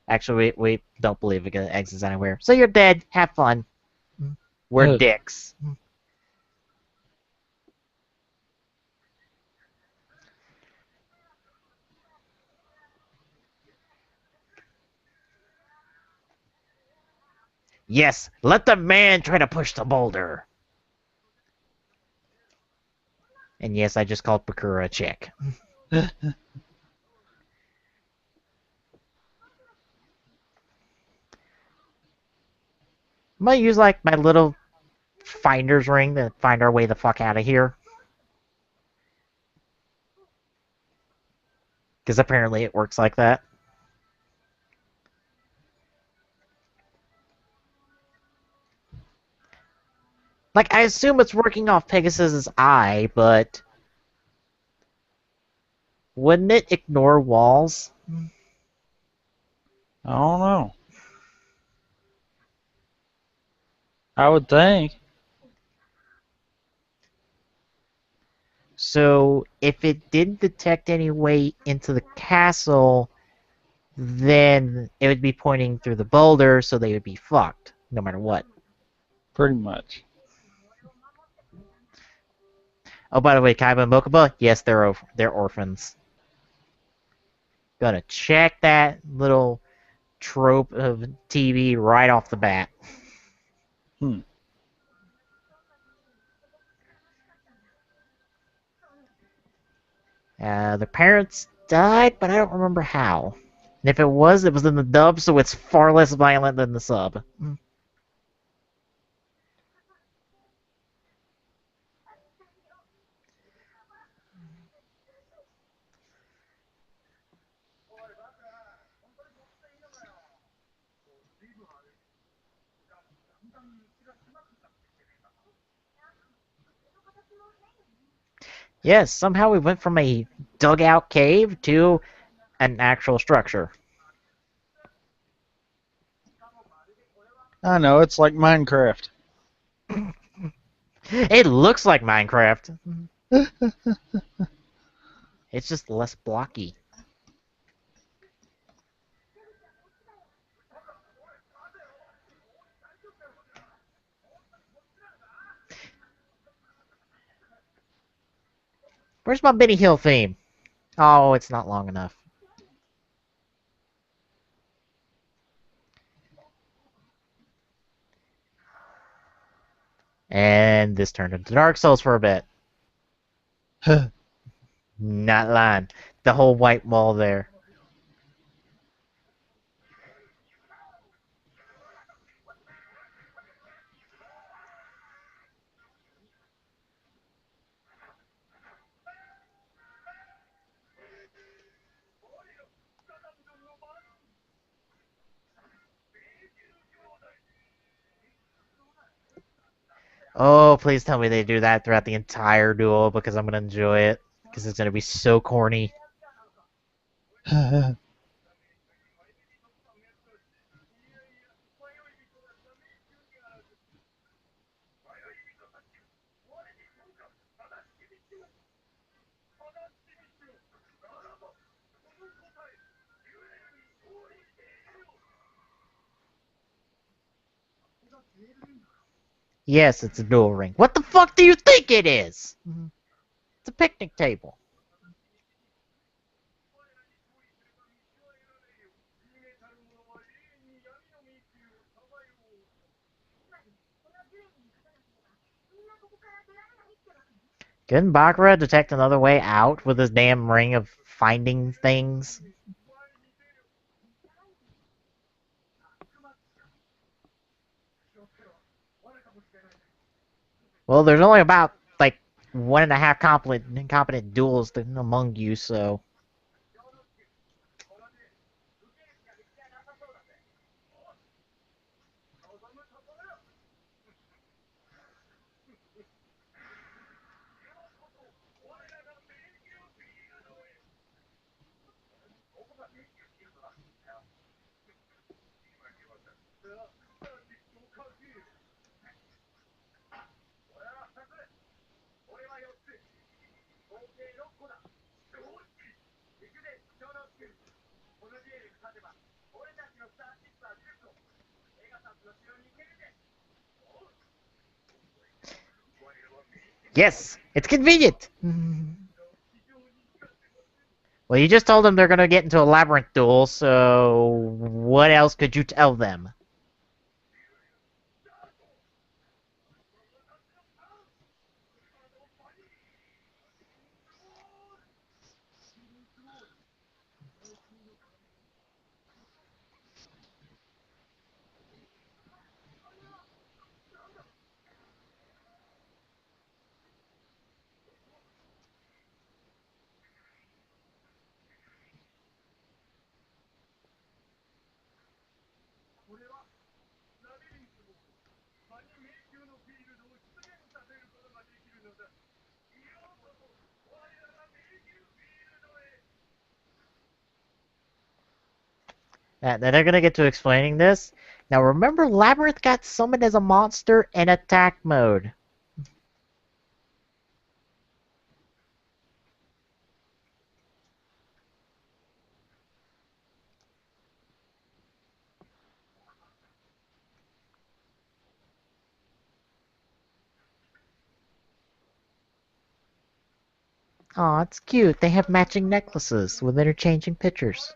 Actually, we don't believe it exits anywhere. So you're dead. Have fun. We're dicks. Yes, let the man try to push the boulder. And yes, I just called Bakura a chick. I'm gonna use like my little finder's ring to find our way the fuck out of here. Because apparently it works like that. Like, I assume it's working off Pegasus's eye, but wouldn't it ignore walls? I don't know. I would think. So if it didn't detect any way into the castle, then it would be pointing through the boulder, so they would be fucked, no matter what. Pretty much. Oh, by the way, Kaiba and Mokuba, yes, they're orphans. Gonna check that little trope of TV right off the bat. Hmm. The parents died, but I don't remember how. And if it was in the dub, so it's far less violent than the sub. Yes, somehow we went from a dugout cave to an actual structure. I know, it's like Minecraft. It looks like Minecraft. It's just less blocky. Where's my Benny Hill theme? Oh, it's not long enough. And this turned into Dark Souls for a bit. Not lying. The whole white wall there. Oh, please tell me they do that throughout the entire duel because I'm going to enjoy it. Because it's going to be so corny. Yes, it's a duel ring. What the fuck do you think it is? It's a picnic table. Couldn't Bakura detect another way out with his damn ring of finding things? Well, there's only about, like, 1.5 incompetent duels among you, so... Yes, it's convenient. Well, you just told them they're gonna get into a labyrinth duel, so what else could you tell them? Now they're gonna get to explaining this. Now remember, Labyrinth got summoned as a monster in attack mode. Aw, it's cute. They have matching necklaces with interchanging pictures.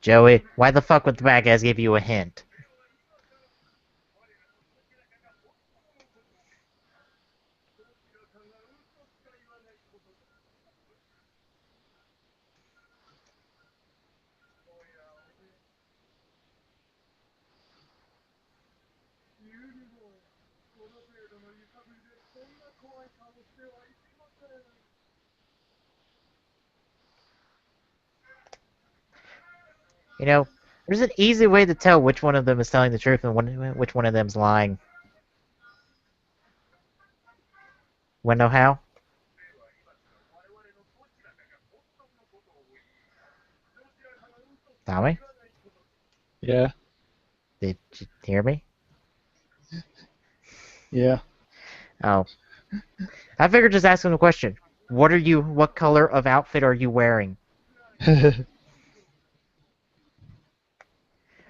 Joey, why the fuck would the bad guys give you a hint? You know, there's an easy way to tell which one of them is telling the truth and which one of them's lying. Wanna know how? Tommy? Yeah. Did you hear me? Yeah. Oh. I figured just asking the question. What color of outfit are you wearing?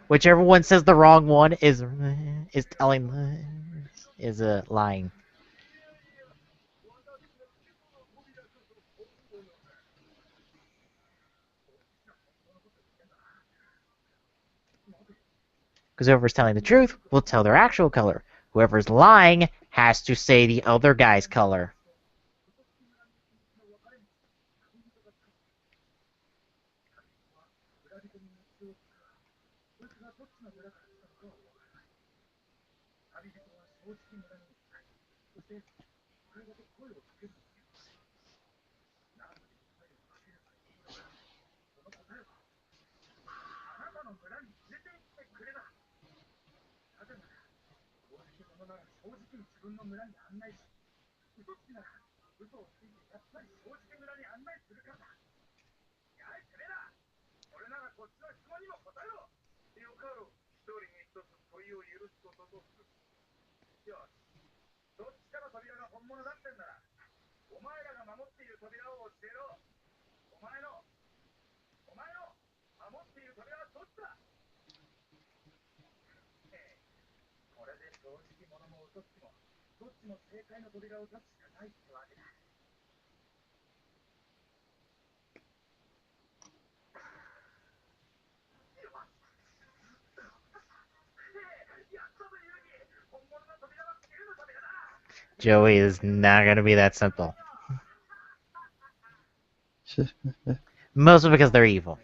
Whichever one says the wrong one is lying. Because whoever's telling the truth will tell their actual color. Whoever's lying has to say the other guy's color. Joey is not gonna be that simple. Mostly because they're evil.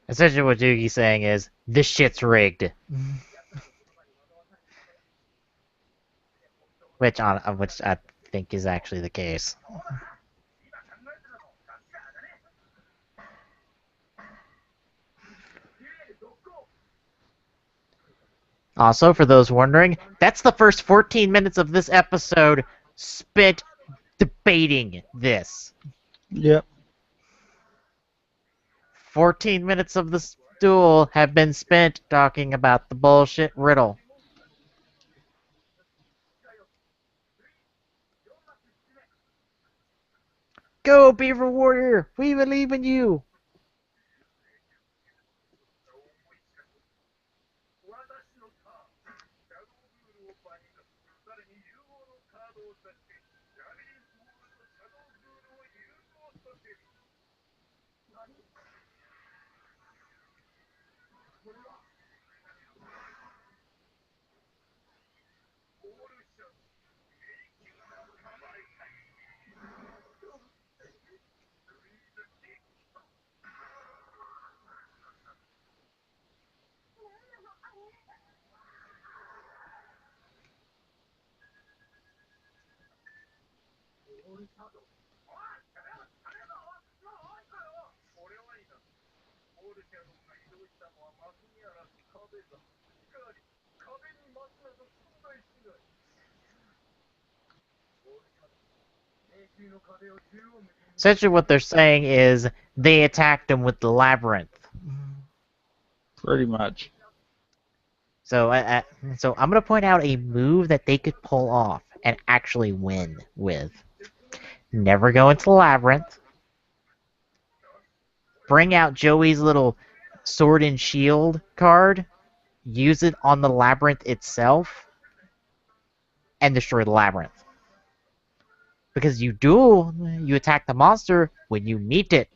Essentially, what Yugi's saying is, this shit's rigged. Which I think is actually the case. Also, for those wondering, that's the first 14 minutes of this episode spent debating this. Yep. 14 minutes of this duel have been spent talking about the bullshit riddle. Go, Beaver Warrior! We believe in you! Essentially what they're saying is they attacked him with the Labyrinth. Pretty much. So I'm going to point out a move that they could pull off and actually win with. Never go into the Labyrinth. Bring out Joey's little sword and shield card. Use it on the Labyrinth itself. And destroy the Labyrinth. Because you duel, you attack the monster when you meet it.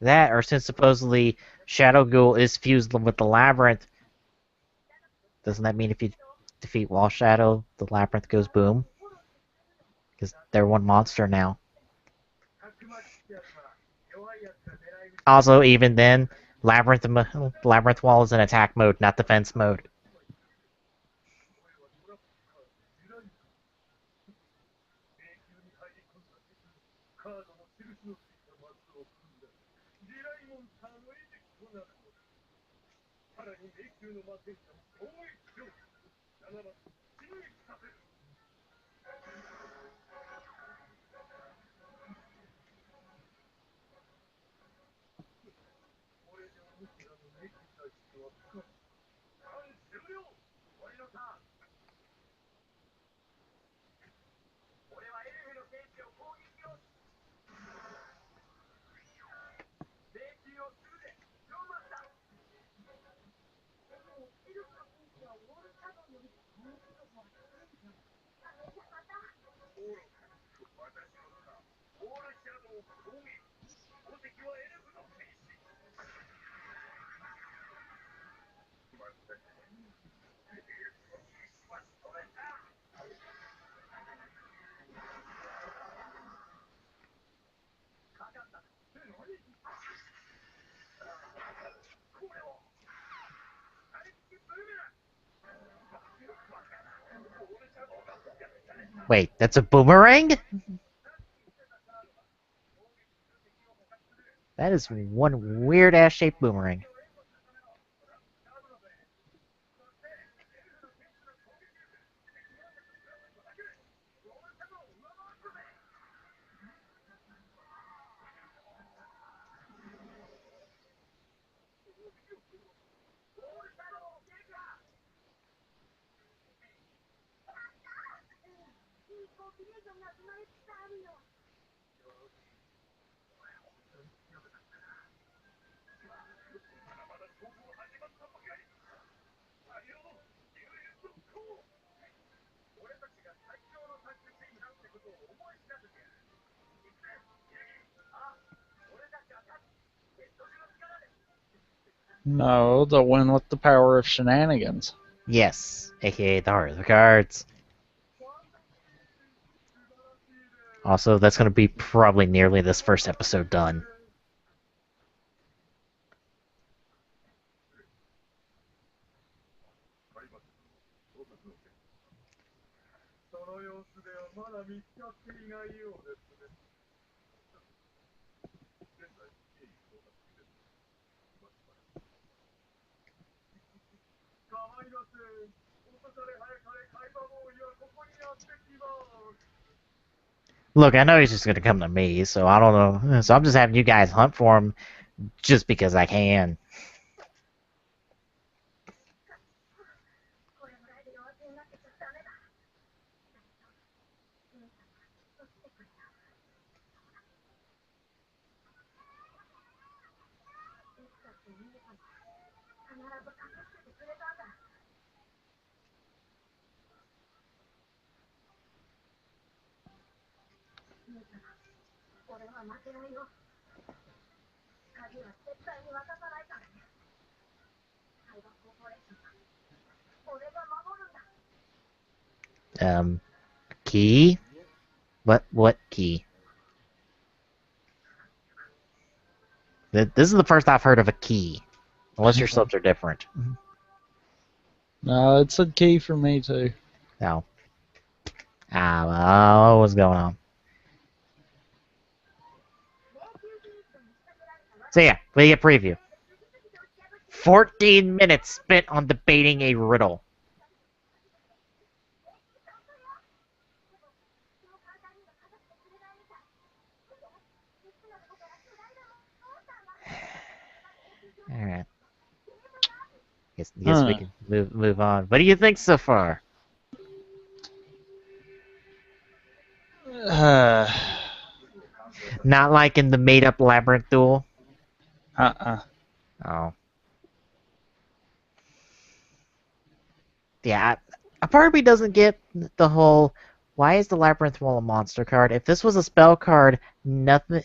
That, or since supposedly Shadow Ghoul is fused with the Labyrinth, doesn't that mean if you defeat Wall Shadow, the Labyrinth goes boom? Because they're one monster now. Also, even then, Labyrinth Wall is in attack mode, not defense mode. Wait, that's a boomerang? That is one weird-ass shaped boomerang. No, the one with the power of shenanigans. Yes, aka the Heart of the Cards. Also, that's going to be probably nearly this first episode done. Look, I know he's just going to come to me, so I don't know. So I'm just having you guys hunt for him just because I can. Key? What key? This is the first I've heard of a key. Unless your subs are different. No, it's a key for me too. No. Well, what's going on? So yeah, we get preview. 14 minutes spent on debating a riddle. Alright. Guess we can move on. What do you think so far? Not like in the made-up Labyrinth duel? Oh. Yeah, a part of me doesn't get the whole, why is the Labyrinth Wall a monster card? If this was a spell card, nothing.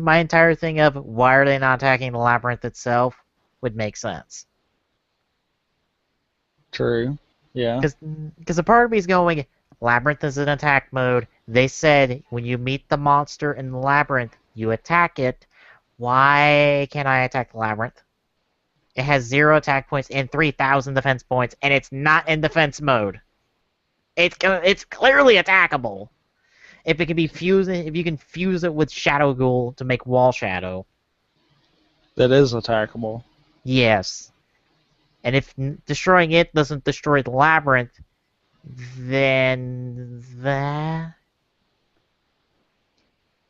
My entire thing of why are they not attacking the Labyrinth itself would make sense. True. Yeah. Because a part of me is going, Labyrinth is in attack mode. They said when you meet the monster in the Labyrinth, you attack it. Why can't I attack the Labyrinth? It has 0 attack points and 3,000 defense points, and it's not in defense mode. It's clearly attackable. If you can fuse it with Shadow Ghoul to make Wall Shadow. That is attackable. Yes. And if destroying it doesn't destroy the Labyrinth, then that...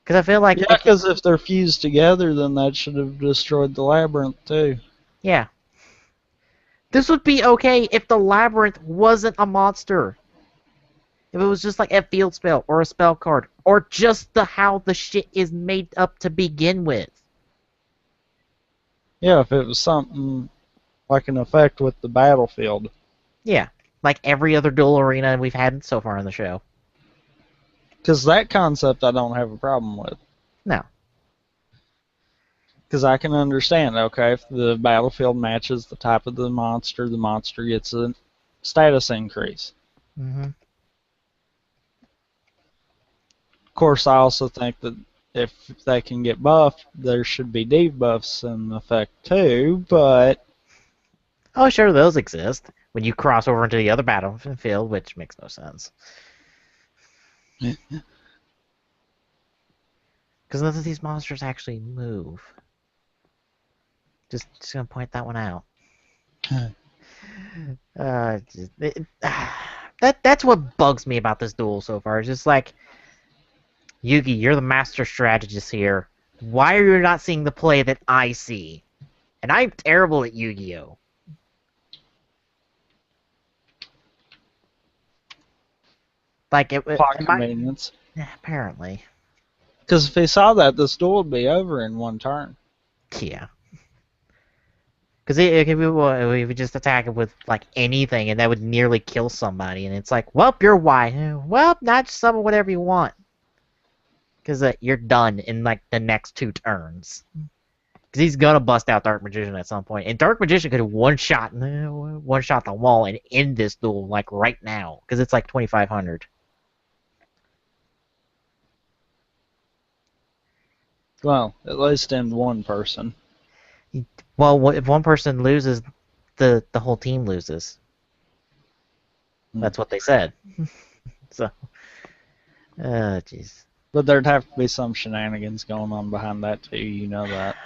Because I feel like... Yeah, because if they're fused together, then that should have destroyed the Labyrinth, too. Yeah. This would be okay if the Labyrinth wasn't a monster. If it was just like a field spell or a spell card. Or just how the shit is made up to begin with. Yeah, if it was something like an effect with the battlefield. Yeah. Like every other duel arena we've had so far on the show. Because that concept I don't have a problem with. No. Because I can understand, okay, if the battlefield matches the type of the monster gets a status increase. Mm-hmm. Of course, I also think that if they can get buffed, there should be debuffs in effect too, but... Oh, sure, those exist when you cross over into the other battlefield, which makes no sense. Because none of these monsters actually move. Just gonna point that one out. That's what bugs me about this duel so far. It's just like, Yugi, you're the master strategist here. Why are you not seeing the play that I see? And I'm terrible at Yu-Gi-Oh! Like, Plot convenience. apparently. Because if he saw that, this duel would be over in one turn. Yeah. Because we would just attack it with, like, anything, and that would nearly kill somebody. And it's like, well, you're white. Well, not summon whatever you want. Because you're done in, like, the next 2 turns. Because he's gonna bust out Dark Magician at some point. And Dark Magician could one-shot the wall and end this duel, like, right now. Because it's, like, 2,500. Well, at least in one person. Well, if one person loses, the whole team loses. That's what they said. So, jeez. But there'd have to be some shenanigans going on behind that too, you know that.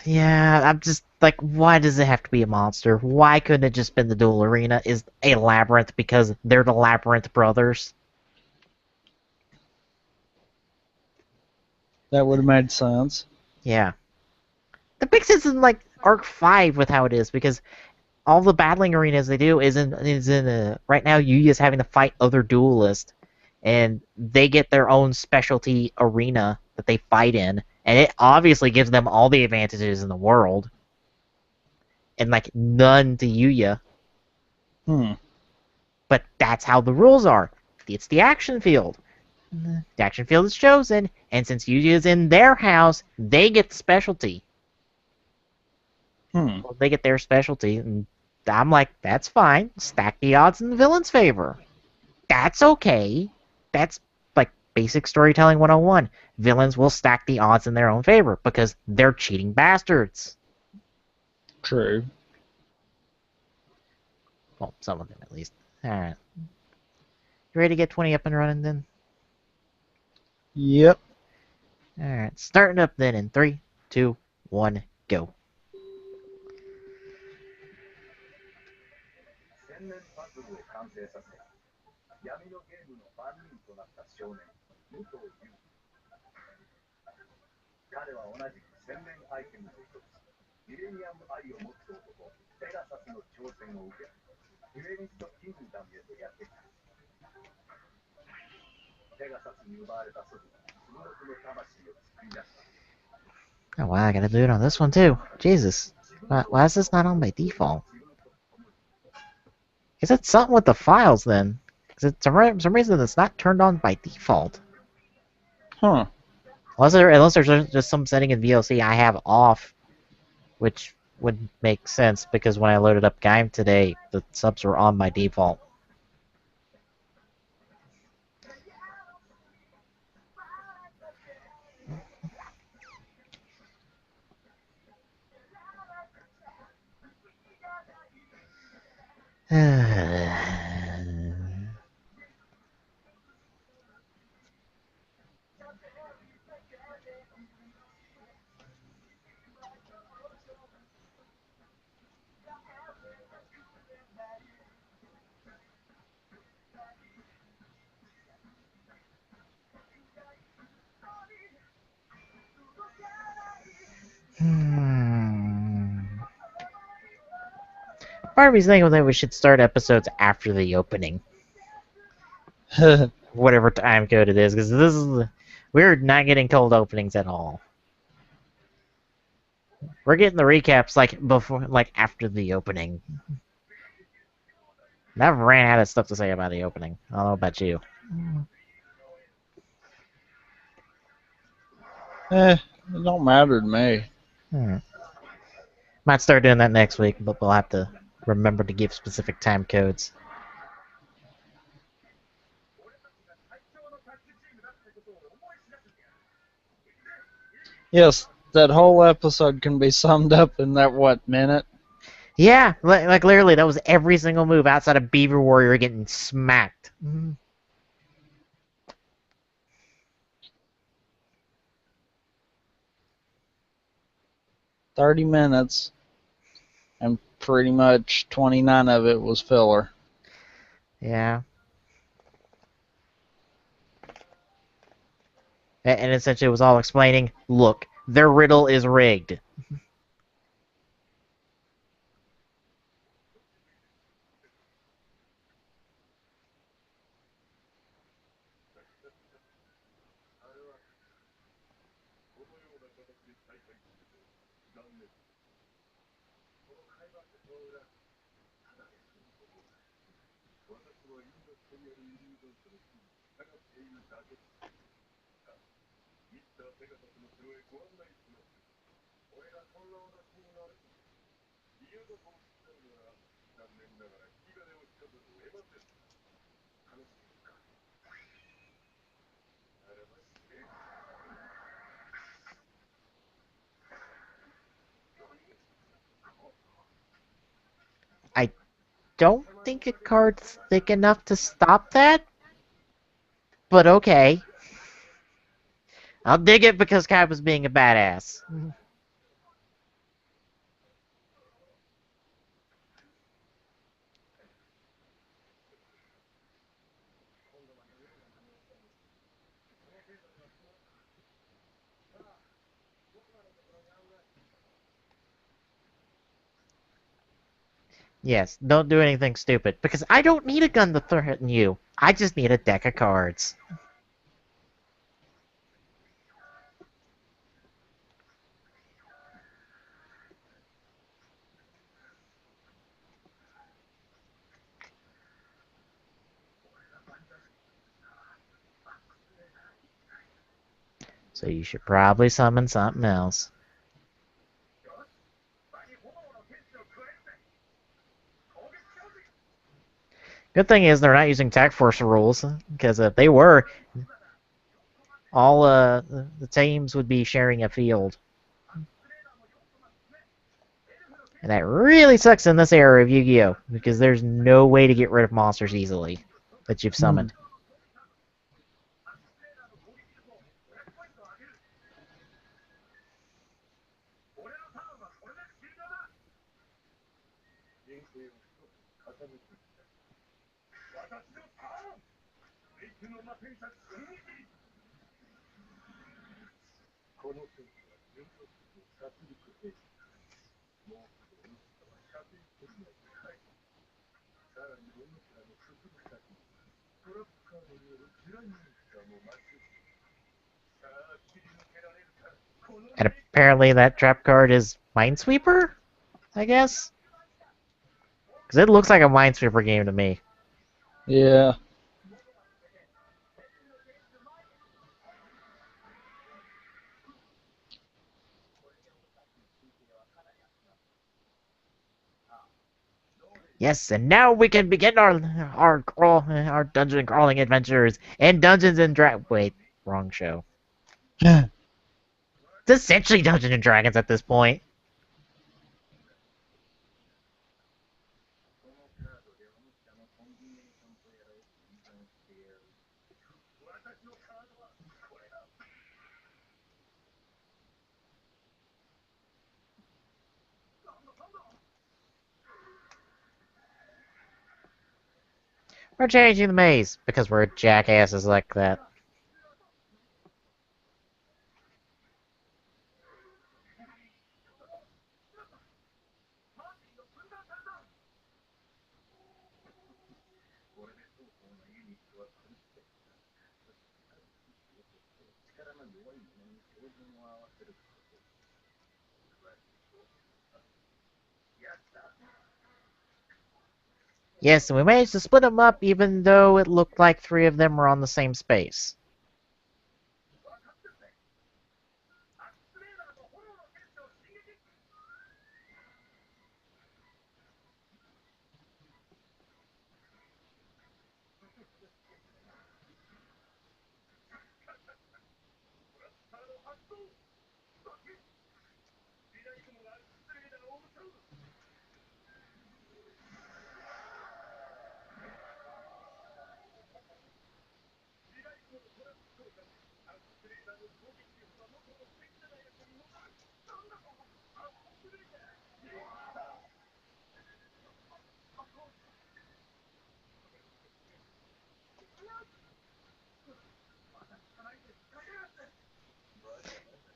Yeah, I'm just like, why does it have to be a monster? Why couldn't it just been the Duel Arena is a Labyrinth because they're the Labyrinth brothers? That would have made sense. Yeah. The big sense in like Arc 5 with how it is because all the battling arenas they do is in right now Yuya is having to fight other duelists and they get their own specialty arena that they fight in and it obviously gives them all the advantages in the world and like none to Yuya. But that's how the rules are. It's the action field. The action field is chosen, and since Yuya is in their house, they get the specialty. Well, they get their specialty, and I'm like, that's fine. Stack the odds in the villain's favor. That's okay. That's like basic storytelling 101. Villains will stack the odds in their own favor because they're cheating bastards. True. Well, some of them at least. Alright. You ready to get 20 up and running then? Yep. Alright, starting up then in 3, 2, 1, go. Oh wow, I gotta do it on this one too. Jesus. Why is this not on by default? Is it something with the files then? Because for some reason it's not turned on by default. Huh. Unless there's just some setting in VLC I have off, which would make sense because when I loaded up Gaim today, the subs were on by default. Part of me's thinking that we should start episodes after the opening. Whatever time code it is, because we're not getting cold openings at all. We're getting the recaps after the opening. I ran out of stuff to say about the opening. I don't know about you. It don't matter to me. Might start doing that next week, but we'll have to remember to give specific time codes. Yes, that whole episode can be summed up in that, what, minute? Yeah, like literally, that was every single move outside of Beaver Warrior getting smacked. 30 minutes, and pretty much 29 of it was filler. Yeah. And essentially it was all explaining, look, their riddle is rigged. I don't think a card's thick enough to stop that, but okay. I'll dig it because Kai was being a badass. Yes, don't do anything stupid, because I don't need a gun to threaten you. I just need a deck of cards. So you should probably summon something else. Good thing is they're not using Tech Force rules, because if they were, all the teams would be sharing a field. And that really sucks in this era of Yu-Gi-Oh! Because there's no way to get rid of monsters easily that you've summoned. And apparently that trap card is Minesweeper, I guess? Because it looks like a Minesweeper game to me. Yeah. Yes, and now we can begin our dungeon crawling adventures and Dungeons and Dragons. Wait, wrong show. It's essentially Dungeons and Dragons at this point. We're changing the maze because we're jackasses like that. Yes, and we managed to split them up even though it looked like 3 of them were on the same space.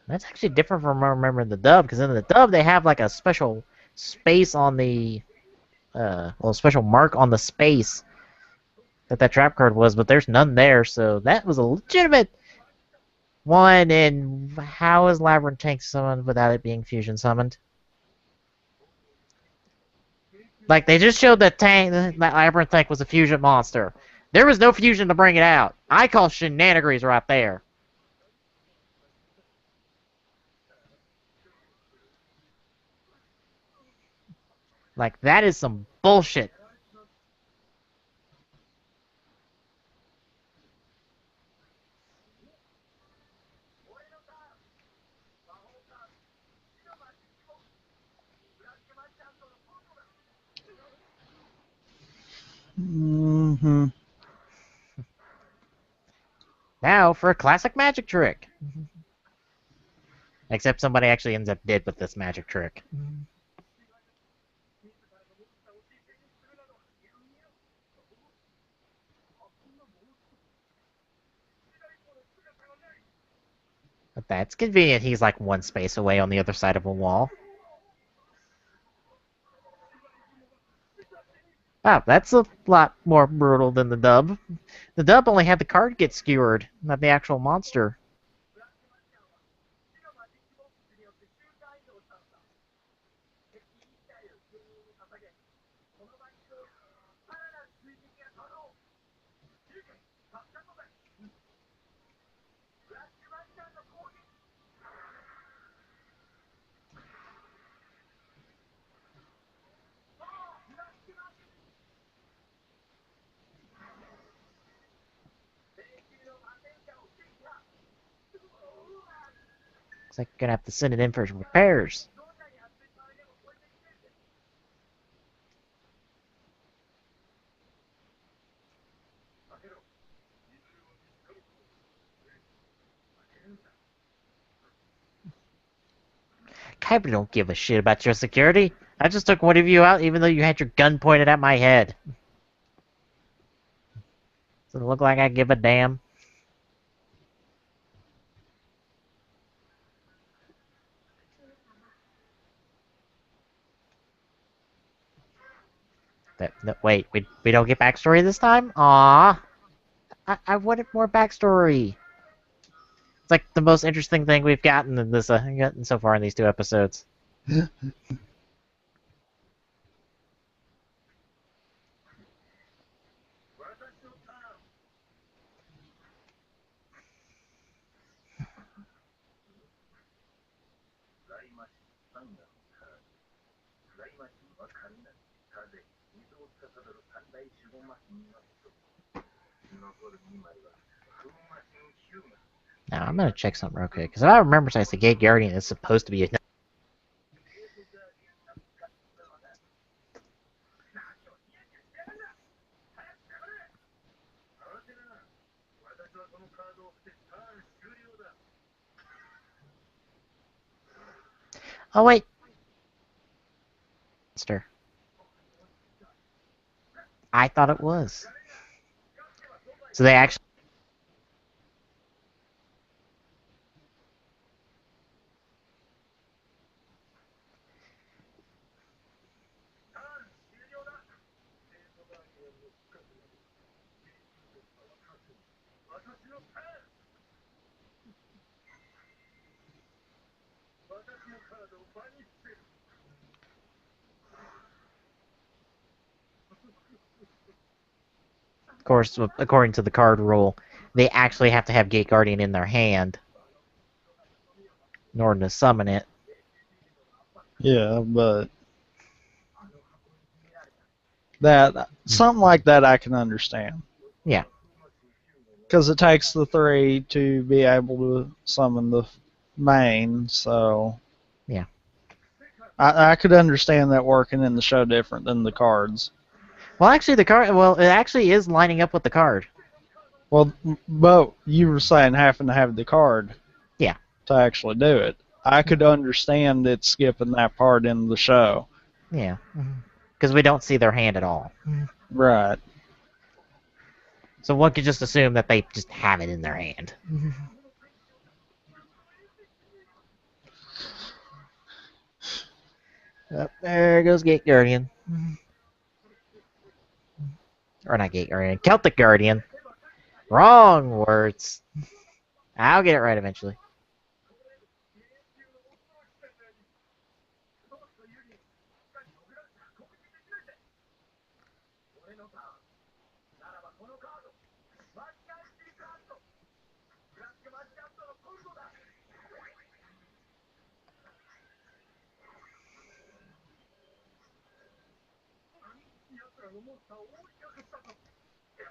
That's actually different from remembering the dub, because in the dub they have like a special space on the, special mark on the space that trap card was, but there's none there, so that was a legitimate one. And how is Labyrinth Tank summoned without it being fusion summoned? Like, they just showed that Labyrinth Tank was a fusion monster. There was no fusion to bring it out. I call shenanigans right there. Like, that is some bullshit. Mm-hmm. Now for a classic magic trick. Except somebody actually ends up dead with this magic trick. But that's convenient. He's like one space away on the other side of a wall. Wow, that's a lot more brutal than the dub. The dub only had the card get skewered, not the actual monster. Looks like you're gonna have to send it in for repairs. Kyber don't give a shit about your security. I just took one of you out even though you had your gun pointed at my head. Does it look like I give a damn? Wait, we don't get backstory this time? Aww. I wanted more backstory. It's like the most interesting thing we've gotten in this gotten so far in these 2 episodes. Now I'm gonna check something real quick, because if I remember, since the Gate Guardian is supposed to be a... Oh wait, monster. I thought it was. So they actually... Of course, according to the card rule, they actually have to have Gate Guardian in their hand in order to summon it. Yeah, but that something like that I can understand. Yeah. Because it takes the 3 to be able to summon the main, so Yeah. I could understand that working in the show different than the cards. Well, actually, the card... Well, it actually is lining up with the card. Well, but you were saying having to have the card. Yeah. To actually do it. I could understand it skipping that part in the show. Yeah. Because we don't see their hand at all. Right. So one could just assume that they just have it in their hand. There goes Gate Guardian. Or not Gate Guardian, Celtic Guardian. Wrong words. I'll get it right eventually.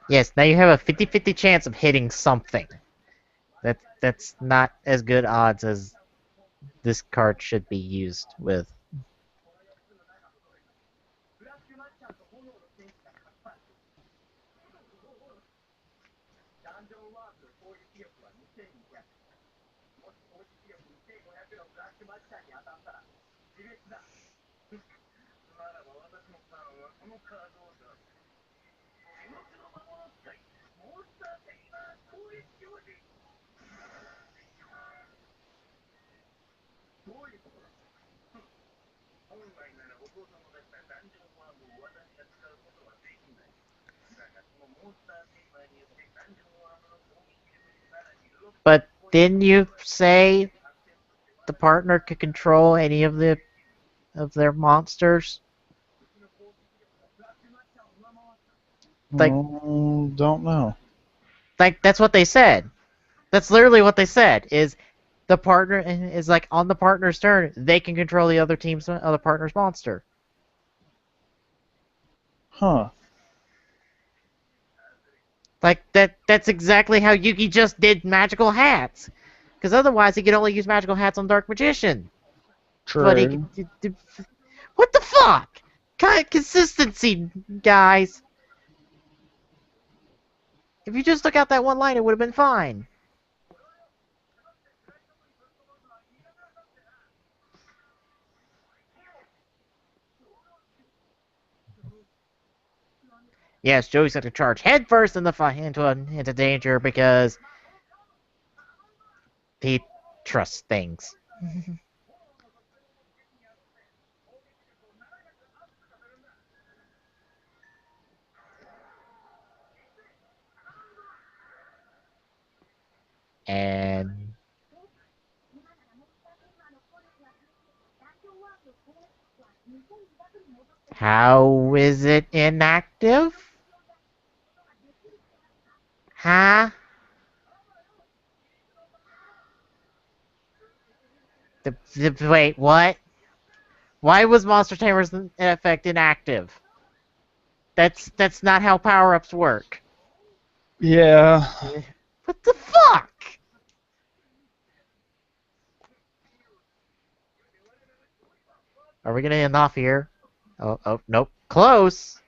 Yes, now you have a 50-50 chance of hitting something. That's not as good odds as this card should be used with. But didn't you say the partner could control any of their monsters? Like, don't know. like that's what they said. That's literally what they said. Is the partner is like on the partner's turn, they can control the other partner's monster. Huh. Like that's exactly how Yugi just did magical hats. Because otherwise he could only use magical hats on Dark Magician. But he True. could, what the fuck? Kind of consistency, guys. If you just took out that one line, it would have been fine. Yes, Joey's got to charge headfirst into danger because he trusts things. And how is it inactive? Huh? Wait, what? Why was Monster Tamer's effect inactive? That's not how power-ups work. Yeah. What the fuck? Are we gonna end off here? Oh, nope. Close!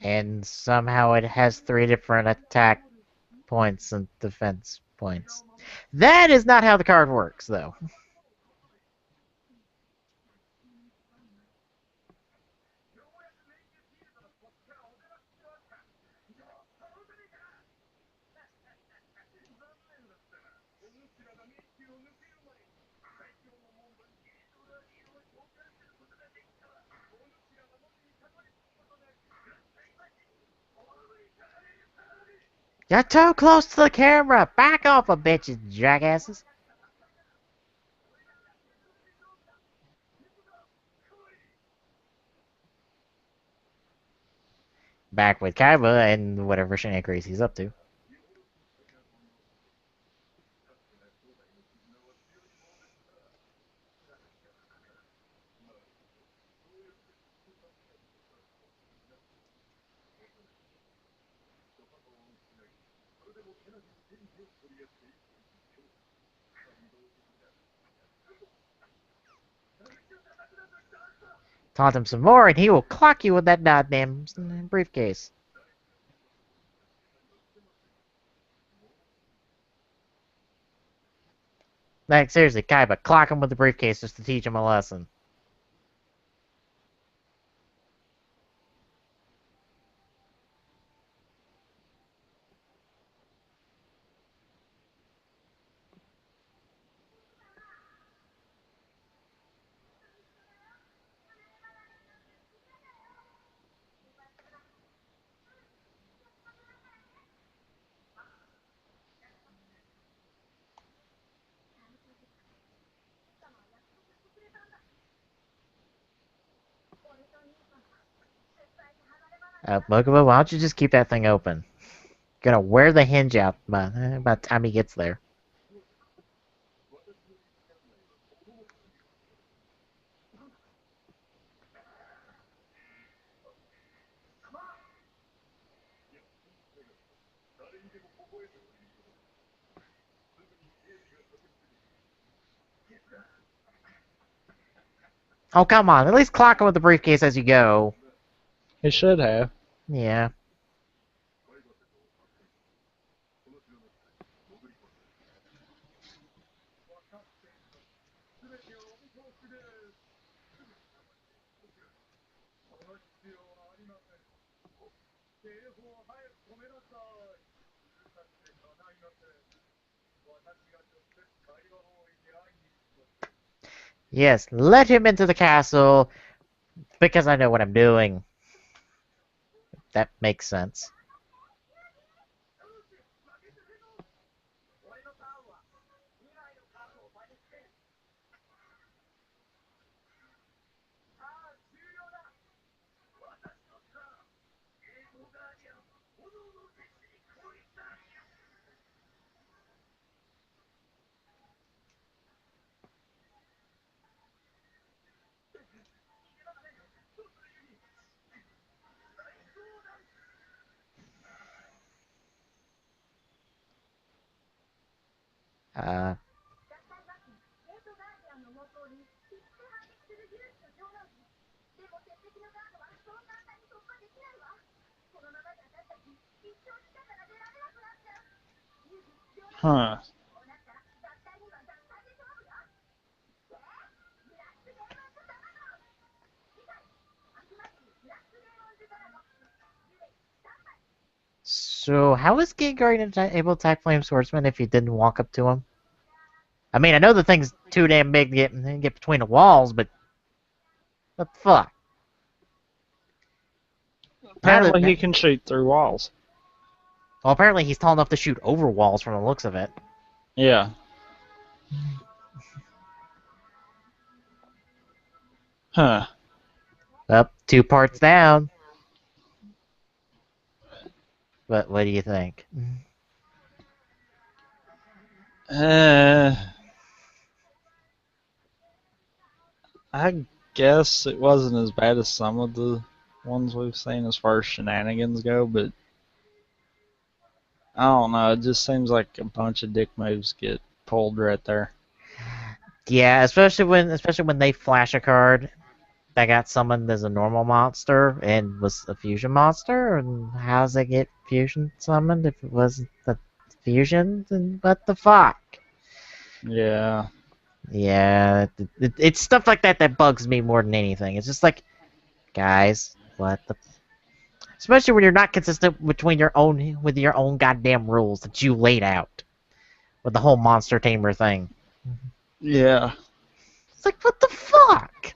And somehow it has 3 different attack points and defense points. That is not how the card works, though. You're too close to the camera! Back off a bitches, jackasses! Back with Kaiba and whatever shenanigans he's up to. Taunt him some more, and he will clock you with that goddamn briefcase. Like, seriously, Kaiba, clock him with the briefcase just to teach him a lesson. Mokuba, why don't you just keep that thing open? You're gonna wear the hinge out by the time he gets there. Oh, come on. At least clock him with the briefcase as you go. It should have. Yeah. Yes, let him into the castle because I know what I'm doing. That makes sense. Uh, Huh. so how is Gengar able to attack Flame Swordsman if you didn't walk up to him? I mean, I know the thing's too damn big to get between the walls, but what the fuck? Apparently he can shoot through walls. Well, apparently he's tall enough to shoot over walls from the looks of it. Yeah. Huh. Up, 2 parts down. But what do you think? I guess it wasn't as bad as some of the ones we've seen as far as shenanigans go, but I don't know. It just seems like a bunch of dick moves get pulled right there. Yeah, especially when they flash a card that got summoned as a normal monster and was a fusion monster, and how does it get fusion summoned if it wasn't the fusion? Then what the fuck? Yeah. Yeah, it's stuff like that that bugs me more than anything. It's just like, guys, what the? Especially when you're not consistent between your own goddamn rules that you laid out with the whole monster tamer thing. Yeah. It's like, what the fuck?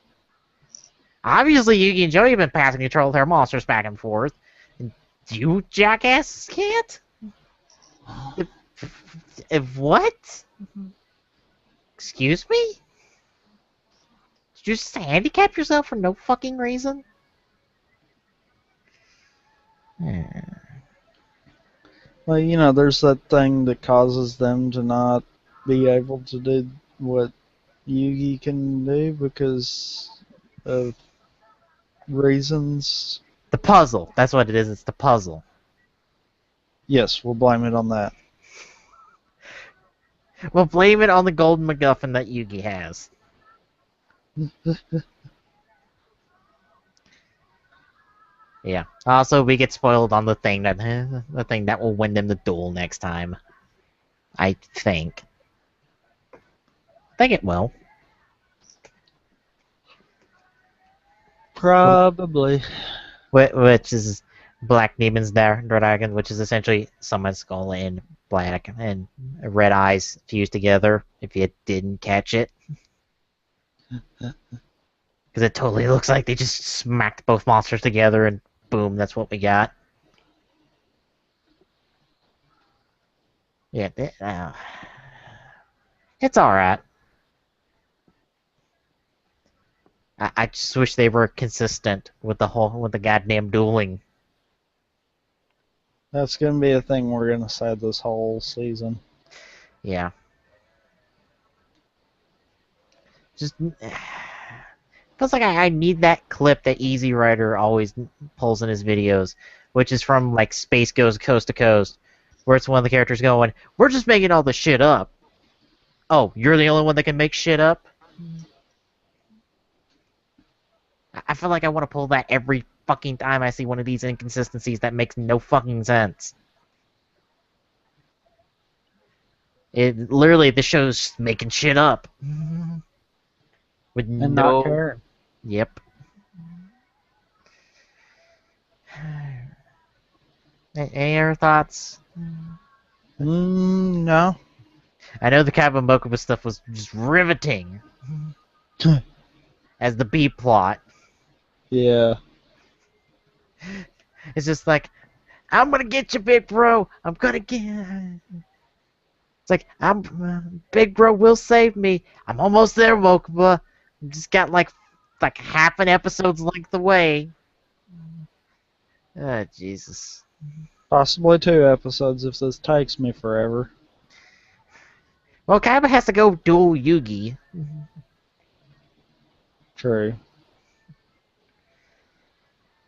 Obviously, Yugi and Jody have been passing control of their monsters back and forth. And you jackasses can't? If what? Excuse me? Did you just handicap yourself for no fucking reason? Well, you know, there's that thing that causes them to not be able to do what Yugi can do because of reasons. The puzzle. That's what it is. It's the puzzle. Yes, we'll blame it on that. We'll blame it on the golden MacGuffin that Yugi has. Yeah. Also, we get spoiled on the thing that will win them the duel next time. I think. I think it will. Probably. Which is Black Demon's Dragon, which is essentially someone's skull in black and red eyes fused together. If you didn't catch it, because it totally looks like they just smacked both monsters together and boom, that's what we got. Yeah, it's all right. I just wish they were consistent with the goddamn dueling. That's gonna be a thing we're gonna say this whole season. Yeah. Just feels like I need that clip that Easy Rider always pulls in his videos, which is from like Space Goes Coast to Coast, where it's one of the characters going, "We're just making all this shit up." Oh, you're the only one that can make shit up? I feel like I want to pull that every fucking time I see one of these inconsistencies that makes no fucking sense. It literally, the show's making shit up. With And no... not caring. Yep. Any other thoughts? No. I know the Kamen Mokuba stuff was just riveting. As the B plot. Yeah. It's just like, I'm gonna get you, big bro. I'm gonna get... It's like, big bro will save me. I'm almost there, Mokuba. Just got like half an episode's length away. Oh, Jesus. Possibly 2 episodes if this takes me forever. Well, Kaiba has to go duel Yugi. True.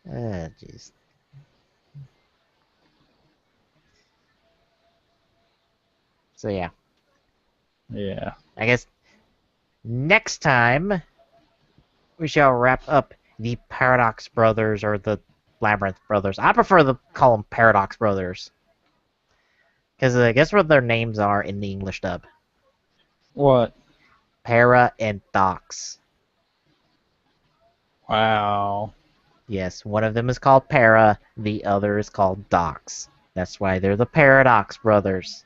Oh, jeez. So, yeah. Yeah. I guess next time we shall wrap up the Paradox Brothers or the Labyrinth Brothers. I prefer to call them Paradox Brothers. Because guess what their names are in the English dub? What? Para and Dox. Wow. Yes, one of them is called Para, the other is called Dox. That's why they're the Paradox Brothers.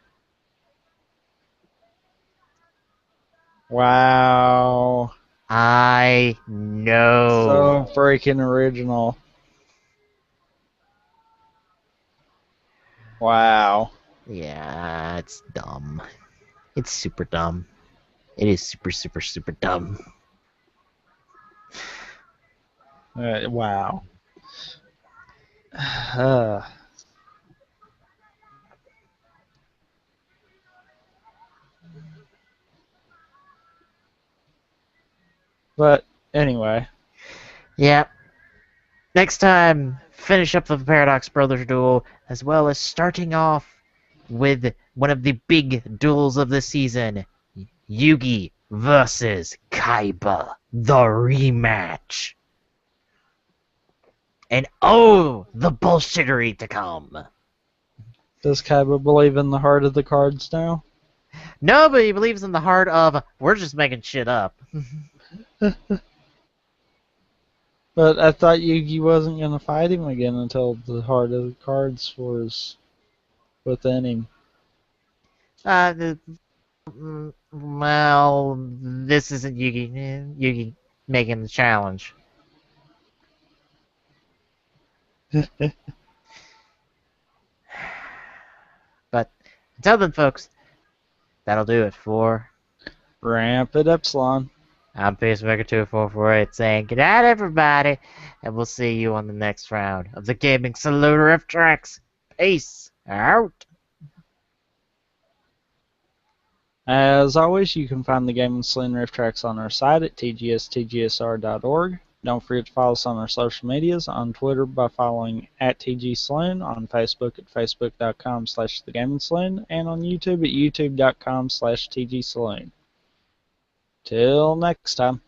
Wow. I know. So freaking original. Wow. Yeah, it's dumb. It's super dumb. It is super, super, super dumb. Wow. But anyway. Yep. Next time, finish up the Paradox Brothers duel, as well as starting off with one of the big duels of the season, Yugi versus Kaiba, the rematch. And oh, the bullshittery to come. Does Kaiba believe in the heart of the cards now? Nobody believes in the heart of, we're just making shit up. But I thought Yugi wasn't going to fight him again until the heart of the cards was within him. Well, this isn't Yugi making the challenge. But until then, folks, that'll do it for Rampant Epsilon. I'm Pacemaker2448 saying good night, everybody, and we'll see you on the next round of the Gaming Saloon Rift Tracks. Peace out. As always, you can find the Game and Saloon Rift Tracks on our site at tgstgsr.org. Don't forget to follow us on our social medias, on Twitter by following at TG Saloon, on Facebook at facebook.com/thegaming and on YouTube at youtube.com/TG Saloon. Till next time.